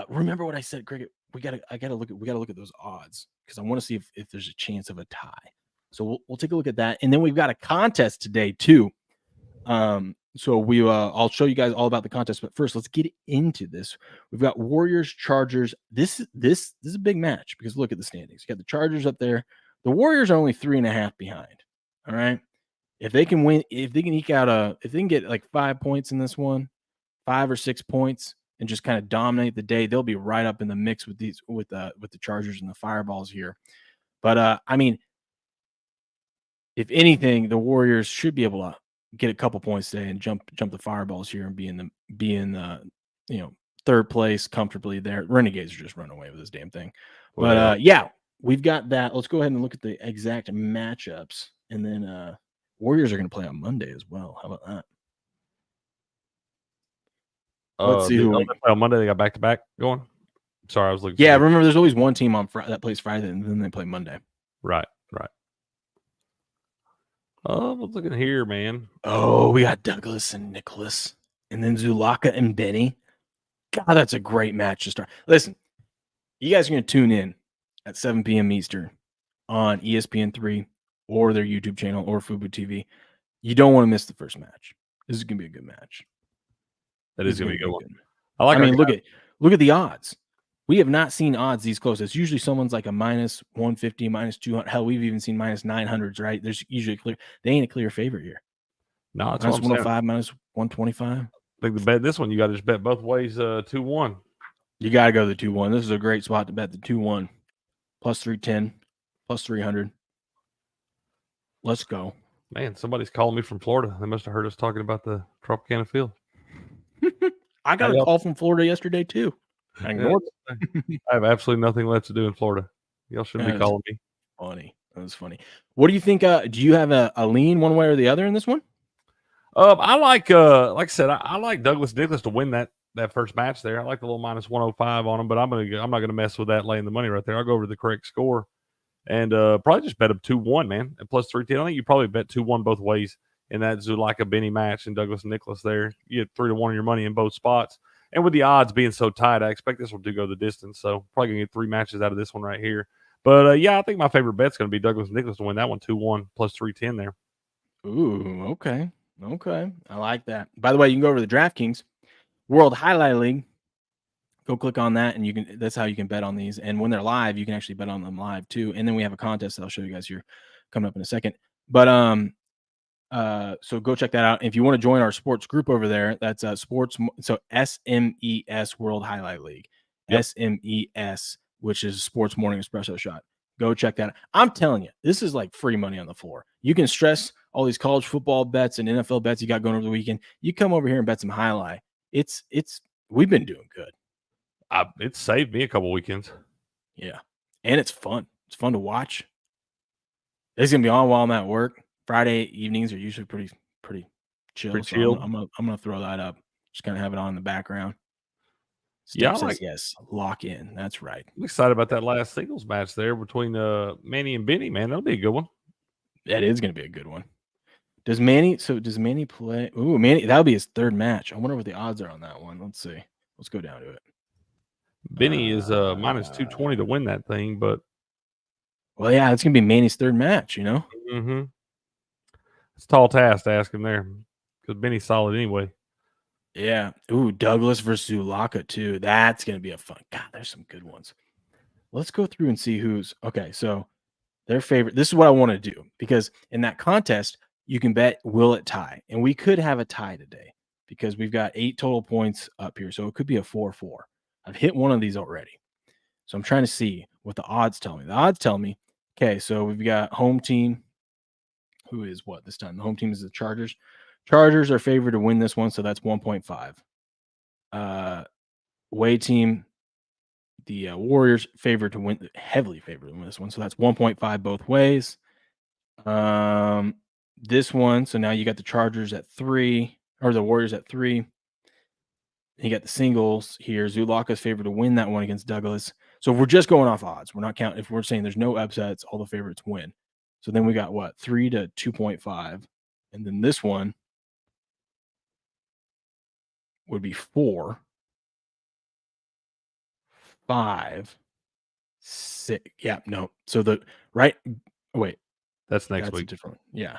Remember what I said, Cricket? We gotta look at those odds because I want to see if there's a chance of a tie. So we'll take a look at that, and then we've got a contest today too. So I'll show you guys all about the contest, but first let's get into this. We've got Warriors Chargers. This is a big match because look at the standings. You got the Chargers up there. The Warriors are only 3.5 behind. All right. If they can win, if they can get like 5 points in this one, 5 or 6 points, and just kind of dominate the day, they'll be right up in the mix with the Chargers and the Fireballs here. But I mean, if anything, the Warriors should be able to get a couple points today and jump the Fireballs here and be in third place comfortably there. Renegades are just running away with this damn thing. But we've got that. Let's go ahead and look at the exact matchups, and then Warriors are going to play on Monday as well. How about that? Let's see who they play on Monday. They got back-to-back going. Sorry, I was looking. Yeah, remember, there's always one team on that plays Friday, and then they play Monday. Right. Oh, let's look at here, man. Oh, we got Douglas and Nicholas, and then Zulaka and Benny. God, that's a great match to start. Listen, You guys are going to tune in at 7 p.m. Eastern on ESPN3 or their YouTube channel or FUBO TV. You don't want to miss the first match. This is going to be a good match. That is going to be a good one. Good. I mean, look at the odds. We have not seen odds these close. It's usually someone's like a minus 150, minus 200. Hell, we've even seen minus 900s, right? There's usually they ain't a clear favorite here. No, it's minus 105, minus 125. I think the bet this one, you got to just bet both ways 2-1. You got to go to the 2-1. This is a great spot to bet the 2-1. Plus 310, plus 300. Let's go. Man, somebody's calling me from Florida. They must have heard us talking about the Tropicana field. I got a call from Florida yesterday, too. I ignored it. I have absolutely nothing left to do in Florida. Y'all shouldn't be calling me. Funny. That was funny. What do you think? Do you have a lean one way or the other in this one? I like I said, I like Douglas Nicholas to win that first match there. I like the little minus 105 on him, but I'm not gonna mess with that laying the money right there. I'll go over to the correct score and probably just bet him 2-1, man, at plus 310. I think you probably bet 2-1 both ways in that Zulaka Benny match and Douglas Nicholas there. You get 3-1 on your money in both spots. And with the odds being so tight, I expect this one to go the distance. So probably gonna get 3 matches out of this one right here. But yeah, I think my favorite bet's gonna be Douglas Nicholas to win that one 2-1 plus 310 there. Ooh, okay. Okay. I like that. By the way, you can go over to the DraftKings World Highlight League. Go click on that, and that's how you can bet on these. And when they're live, you can actually bet on them live too. And then we have a contest that I'll show you guys here coming up in a second. But so go check that out. If you want to join our sports group over there, that's SMES World Highlight League. Yep. SMES, which is Sports Morning Espresso Shot. Go check that out. I'm telling you, this is like free money on the floor. You can stress all these college football bets and NFL bets you got going over the weekend. You come over here and bet some highlight. We've been doing good. It saved me a couple weekends. Yeah. And it's fun. It's fun to watch. It's going to be on while I'm at work. Friday evenings are usually pretty chill. Pretty chill. I'm gonna throw that up. Just kind of have it on in the background. Steph says yes. Lock in. That's right. I'm excited about that last singles match there between Manny and Benny. Man, that'll be a good one. That is going to be a good one. Does Manny play? Ooh, Manny, that'll be his third match. I wonder what the odds are on that one. Let's see. Let's go down to it. Benny is minus 220 to win that thing, but well, yeah, it's gonna be Manny's third match. Mm-hmm. It's a tall task to ask him there because Benny's solid anyway. Yeah. Ooh, Douglas versus Zulaka too. That's gonna be a fun. God, there's some good ones. Let's go through and see who's okay. So their favorite. This is what I want to do because in that contest you can bet will it tie, and we could have a tie today because we've got 8 total points up here, so it could be a 4-4. I've hit one of these already, so I'm trying to see what the odds tell me. The odds tell me, okay, so we've got home team. Who is what this time? The home team is the Chargers. Chargers are favored to win this one, so that's 1.5. Away team, the Warriors favored to win, heavily favored to win this one, so that's 1.5 both ways. This one, so now you got the Chargers at 3, or the Warriors at 3. You got the singles here. Zulaka's favored to win that one against Douglas. So if we're just going off odds, we're not counting. If we're saying there's no upsets, all the favorites win. So then we got what? 3 to 2.5. And then this one would be 4, 5, 6. Yeah, no. So the right. Oh, wait. That's next week. Different. Yeah.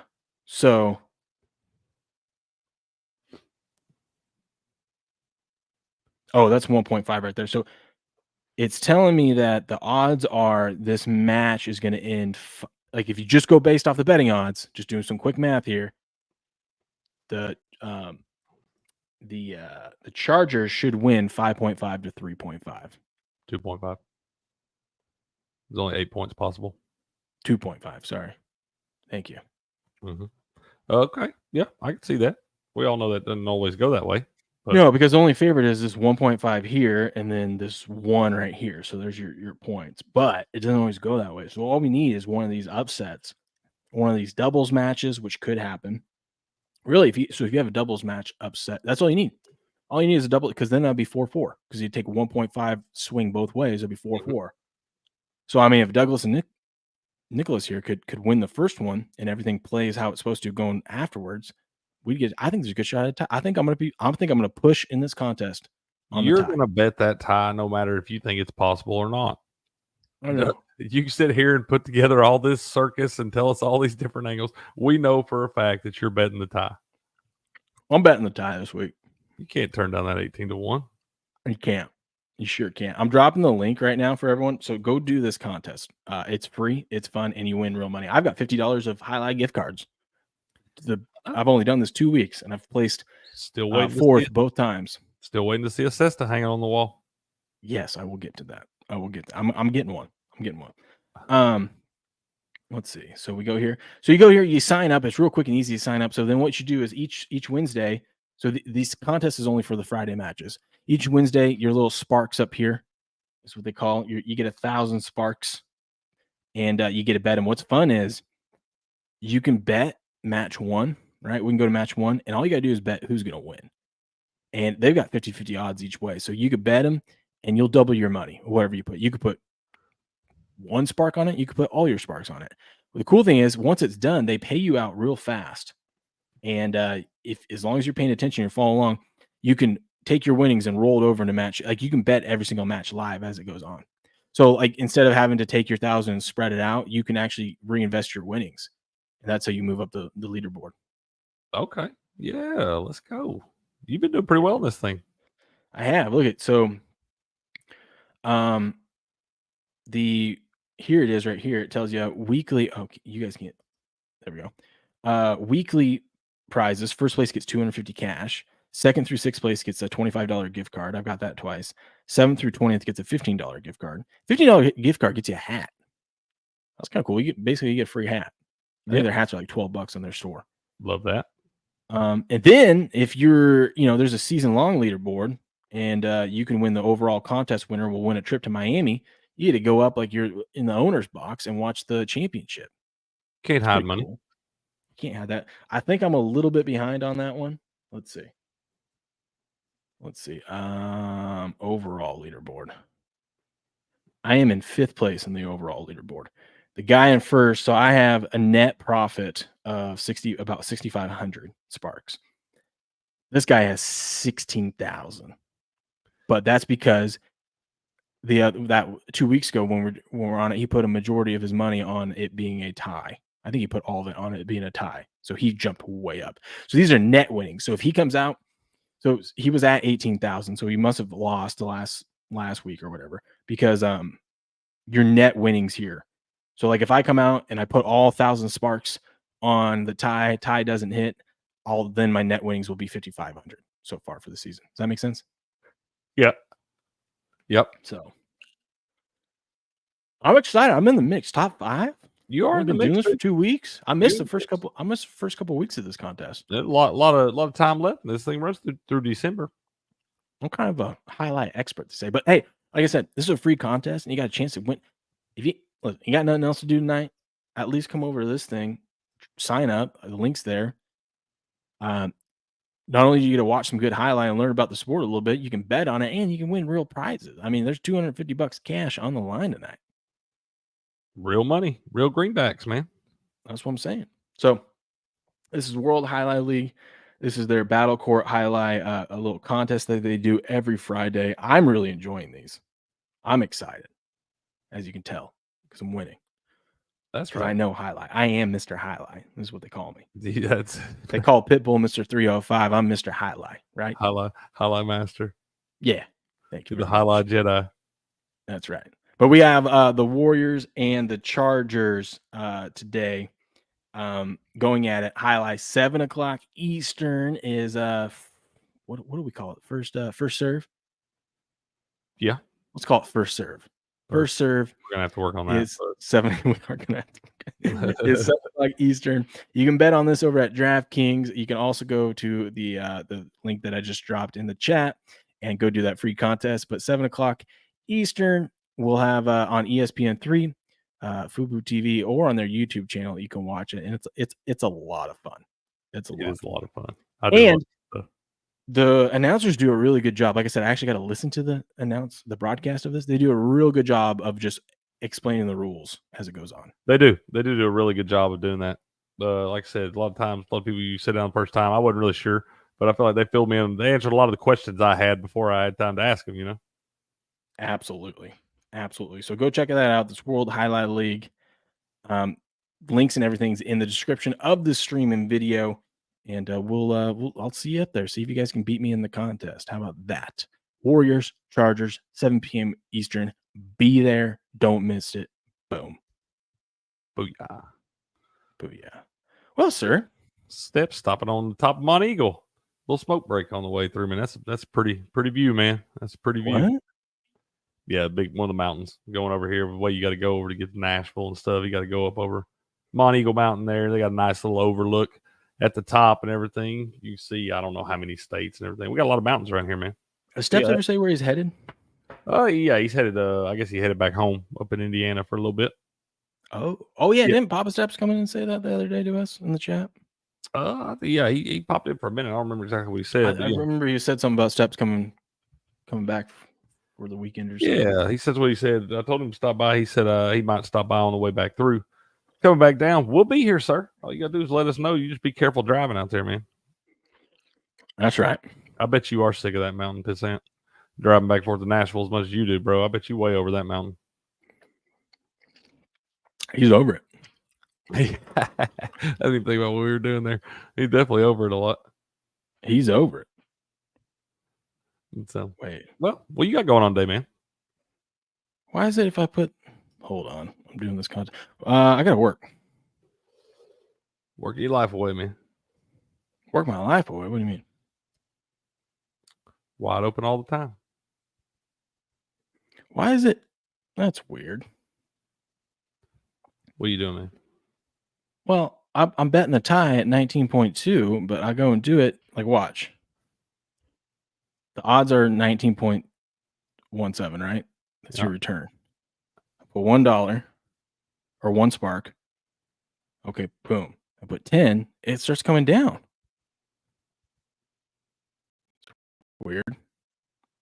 So that's 1.5 right there. So it's telling me that the odds are this match is going to end. Like if you just go based off the betting odds, just doing some quick math here, the Chargers should win 5.5 to 3.5. 2.5. There's only 8 points possible. 2.5. Sorry. Thank you. Mm-hmm. Okay. Yeah, I can see that. We all know that doesn't always go that way. But no, because the only favorite is this 1.5 here and then this 1 right here. So there's your points. But it doesn't always go that way. So all we need is one of these upsets, one of these doubles matches, which could happen. Really, if you have a doubles match upset, that's all you need. All you need is a double, because then that'd be 4-4. Because you take 1.5 swing both ways, it'd be 4-4. So I mean, if Douglas and Nicholas here could win the first one and everything plays how it's supposed to going afterwards, I think there's a good shot at I think I'm gonna push in this contest You're going to bet that tie no matter if you think it's possible or not. I know. You can sit here and put together all this circus and tell us all these different angles. We know for a fact that you're betting the tie. I'm betting the tie this week. You can't turn down that 18-1. You can't. You sure can't. I'm dropping the link right now for everyone. So go do this contest. It's free, it's fun, and you win real money. I've got $50 of Jai-Alai gift cards. I've only done this 2 weeks, and I've placed Still waiting fourth both times. Still waiting to see a cesta hanging on the wall. Yes, I will get to that. I'm getting one. I'm getting one. Let's see. So we go here. So you go here, you sign up. It's real quick and easy to sign up. So then what you do is each Wednesday. So these contests is only for the Friday matches. Each Wednesday, your little sparks up here is what they call it. You get 1,000 sparks, and you get to bet them. What's fun is you can bet match one, right? We can go to match one, and all you got to do is bet who's going to win. And they've got 50-50 odds each way. So you could bet them, and you'll double your money, whatever you put. You could put one spark on it. You could put all your sparks on it. But the cool thing is, once it's done, they pay you out real fast. And as long as you're paying attention, you're following along, you can take your winnings and roll it over into match. Like you can bet every single match live as it goes on. So like instead of having to take your 1,000 and spread it out, you can actually reinvest your winnings. And that's how you move up the leaderboard. Okay. Yeah, let's go. You've been doing pretty well in this thing. I have. Look at so here it is right here. It tells you weekly. Okay, you guys can't. There we go. Weekly prizes. First place gets $250 cash. Second through sixth place gets a $25 gift card. I've got that twice. 7th through 20th gets a $15 gift card. $15 gift card gets you a hat. That's kind of cool. You get a free hat. I think their hats are like $12 on their store. Love that. And then if you're, there's a season long leaderboard, and you can win the overall contest winner will win a trip to Miami. You get to go up like you're in the owner's box and watch the championship. Can't hide money. Cool. Can't have that. I think I'm a little bit behind on that one. Let's see. Overall leaderboard. I am in 5th place in the overall leaderboard. The guy in first, so I have a net profit of about 6,500 sparks. This guy has 16,000, but that's because that 2 weeks ago when we're on it, he put a majority of his money on it being a tie. I think he put all of it on it being a tie, so he jumped way up. So these are net winnings. So if he comes out, so he was at 18,000, so he must have lost the last week or whatever, because your net winnings here. So like if I come out and I put all 1,000 sparks on the tie doesn't hit, then my net winnings will be 5,500 so far for the season. Does that make sense? Yeah. Yep. So I'm excited. I'm in the mix. Top 5. You are I've been doing this for 2 weeks. I missed the first couple of weeks of this contest. A lot of time left. This thing runs through December. I'm kind of a highlight expert to say, but hey, like I said, this is a free contest, and you got a chance to win. If you got nothing else to do tonight, at least come over to this thing, sign up. The link's there. Not only do you get to watch some good highlight and learn about the sport a little bit, you can bet on it, and you can win real prizes. I mean, there's $250 cash on the line tonight. Real money, real greenbacks, man. That's what I'm saying. So this is World Highlight League. This is their Battle Court Highlight, a little contest that they do every Friday. I'm really enjoying these. I'm excited, as you can tell, because I'm winning. That's right. I know Highlight. I am Mr. Highlight. This is what they call me. They call Pitbull Mr. 305. I'm Mr. Highlight, right? Highlight Master. Yeah. Thank you. The Highlight Jedi. That's right. But we have the Warriors and the Chargers today going at it. Highlight 7:00 Eastern is what do we call it? First serve. Yeah. Let's call it first serve. First serve. We're gonna have to work on that. Is 7. We are gonna have to. It's 7:00 Eastern. You can bet on this over at DraftKings. You can also go to the link that I just dropped in the chat and go do that free contest. But 7:00 Eastern. We'll have on ESPN 3, FUBO TV, or on their YouTube channel. You can watch it, and it's a lot of fun. It is a lot of fun. And the announcers do a really good job. Like I said, I actually got to listen to the broadcast of this. They do a real good job of just explaining the rules as it goes on. They do a really good job of doing that. Like I said, a lot of times, a lot of people, you sit down the first time, I wasn't really sure. But I feel like they filled me in. They answered a lot of the questions I had before I had time to ask them, you know? Absolutely. So go check that out. This World Highlight League. Links and everything's in the description of the stream and video. And I'll see you up there. See if you guys can beat me in the contest. How about that? Warriors, Chargers, 7 p.m. Eastern. Be there. Don't miss it. Boom. Booyah. Well, sir. Steps stopping on the top of Mont Eagle. Little smoke break on the way through, man. That's pretty view, man. That's a pretty view. What? Yeah, big one of the mountains. Going over here, the way you got to go over to get to Nashville and stuff. You got to go up over Mont Eagle Mountain there. They got a nice little overlook at the top and everything. You see, I don't know how many states and everything. We got a lot of mountains around here, man. Does Steps ever say where he's headed? Oh, yeah, he's headed. I guess he headed back home up in Indiana for a little bit. Oh yeah. Didn't Papa Steps come in and say that the other day to us in the chat? Yeah, he popped in for a minute. I don't remember exactly what he said. I remember you said something about Steps coming back for the weekend or something. Yeah, he says what he said. I told him to stop by. He said he might stop by on the way back through. Coming back down, we'll be here, sir. All you gotta do is let us know. You just be careful driving out there, man. That's right. I bet you are sick of that mountain, Pissant. Driving back and forth to Nashville as much as you do, bro. I bet you way over that mountain. He's over it. I didn't even think about what we were doing there. He's definitely over it a lot. He's over it. So wait. Well, what you got going on today, man? Why is it if I put hold on, I'm doing this content. I gotta work. Work your life away, man. Work my life away. What do you mean? Wide open all the time. Why is it? That's weird. What are you doing, man? Well, I'm betting a tie at 19.2, but I go and do it. Like, watch. The odds are 19.17, right? That's your return. I put $1 or 1 spark. Okay, boom. I put 10. It starts coming down. Weird.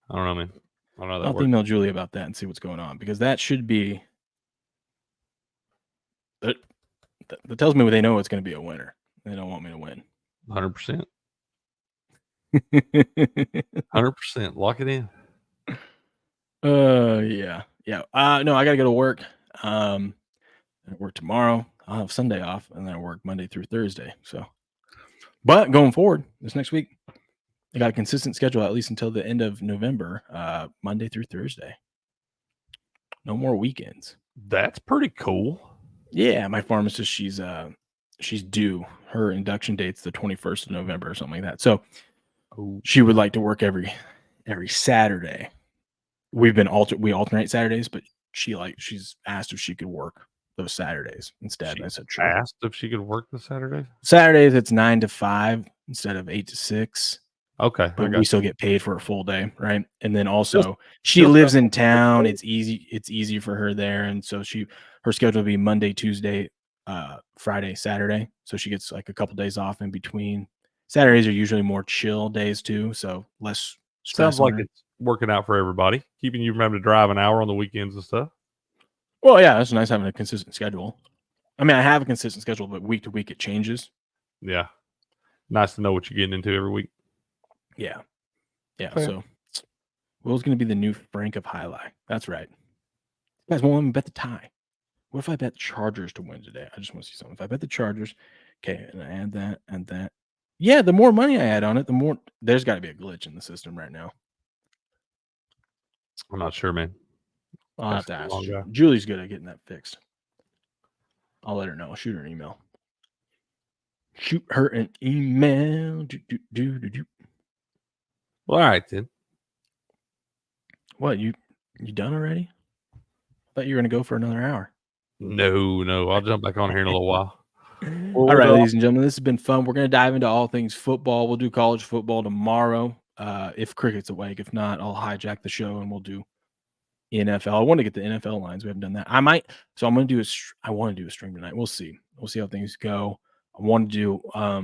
I don't know, man. I don't know how that I'll works. email Julie about that and see what's going on, because that should be that tells me they know it's going to be a winner. They don't want me to win. 100%. 100%. Lock it in. Yeah. No, I gotta go to work. I work tomorrow. I'll have Sunday off, and then I work Monday through Thursday. So, but going forward, this next week, I got a consistent schedule at least until the end of November, Monday through Thursday. No more weekends. That's pretty cool. Yeah, my pharmacist, she's due. Her induction date's the 21st of November or something like that. So she would like to work every Saturday. We alternate Saturdays, but she's asked if she could work those Saturdays instead. I said sure. Asked if she could work the Saturdays? Saturdays it's 9 to 5 instead of 8 to 6. Okay. But we still get paid for a full day, right? And then also she lives in town. It's easy for her there. And so her schedule will be Monday, Tuesday, Friday, Saturday. So she gets like a couple days off in between. Saturdays are usually more chill days too, so less stress. Sounds like it's working out for everybody, keeping you from having to drive an hour on the weekends and stuff. Well, yeah, it's nice having a consistent schedule. I mean, I have a consistent schedule, but week to week it changes. Yeah. Nice to know what you're getting into every week. Yeah. Yeah. Fair. So Will's going to be the new Frank of Jai-Alai. That's right. You guys won't let me bet the tie. What if I bet Chargers to win today? I just want to see something. If I bet the Chargers, okay, and I add that and that. Yeah, the more money I add on it, the more there's got to be a glitch in the system right now. I'm not sure, man. I'll have to ask. Julie's good at getting that fixed. I'll let her know. I'll shoot her an email. Shoot her an email. Well, all right, then. What, you done already? I thought you were going to go for another hour. No. I'll jump back on here in a little while. All right, ladies and gentlemen, this has been fun. We're going to dive into all things football. We'll do college football tomorrow. If cricket's awake. If not, I'll hijack the show and we'll do NFL. I want to get the NFL lines. We haven't done that. I want to do a stream tonight. We'll see how things go. I want to do, I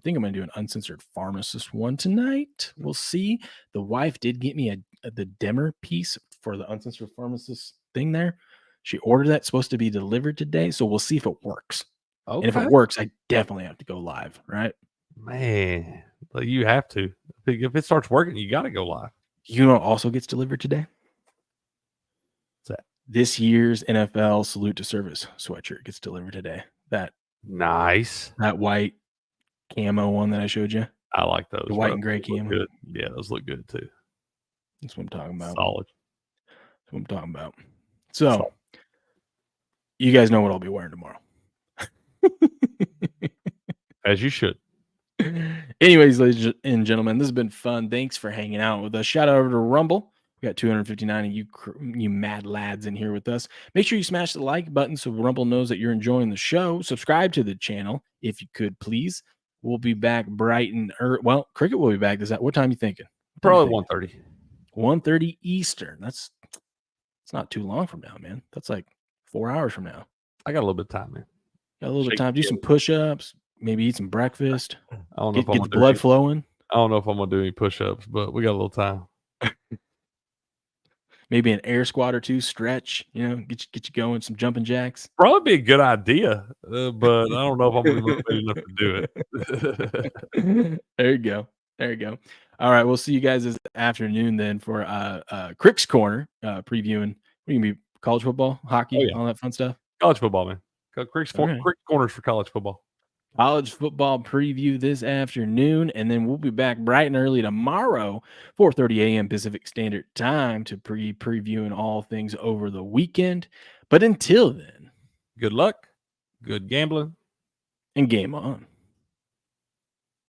think I'm going to do an uncensored pharmacist one tonight. We'll see. The wife did get me the dimmer piece for the uncensored pharmacist thing there. She ordered that. It's supposed to be delivered today. So we'll see if it works. Okay. And if it works, I definitely have to go live, right? Man, Like, you have to. If it starts working, you got to go live. You know what also gets delivered today? What's that? This year's NFL Salute to Service sweatshirt gets delivered today. That Nice. That white camo one that I showed you. I like those. The white bro. and gray Those look camo. good. Yeah, those look good too. That's what I'm talking about. Solid. That's what I'm talking about. So, you guys know what I'll be wearing tomorrow. As you should. Anyways, ladies and gentlemen, this has been fun. Thanks for hanging out with us. Shout out over to Rumble. We got 259 of you mad lads in here with us. Make sure you smash the like button so Rumble knows that you're enjoying the show. Subscribe to the channel if you could, please. We'll be back bright and early. Well, Cricket will be back. What time are you thinking? Probably 1:30. 1:30 Eastern. It's not too long from now, man. That's like 4 hours from now. I got a little bit of time, man. Got a little bit of time. Do some push-ups. Maybe eat some breakfast. I don't know Get the blood flowing. I don't know if I'm gonna do any push-ups, but we got a little time. Maybe an air squat or two, stretch, get you going, some jumping jacks. Probably be a good idea, but I don't know if I'm gonna be motivated enough to do it. There you go. All right, we'll see you guys this afternoon then for Crick's Corner previewing. We can be college football, hockey, all that fun stuff. College football, man. Crick's Corners for college football. College football preview this afternoon, and then we'll be back bright and early tomorrow, 4:30 a.m. Pacific Standard Time to previewing all things over the weekend. But until then, good luck, good gambling, and game on.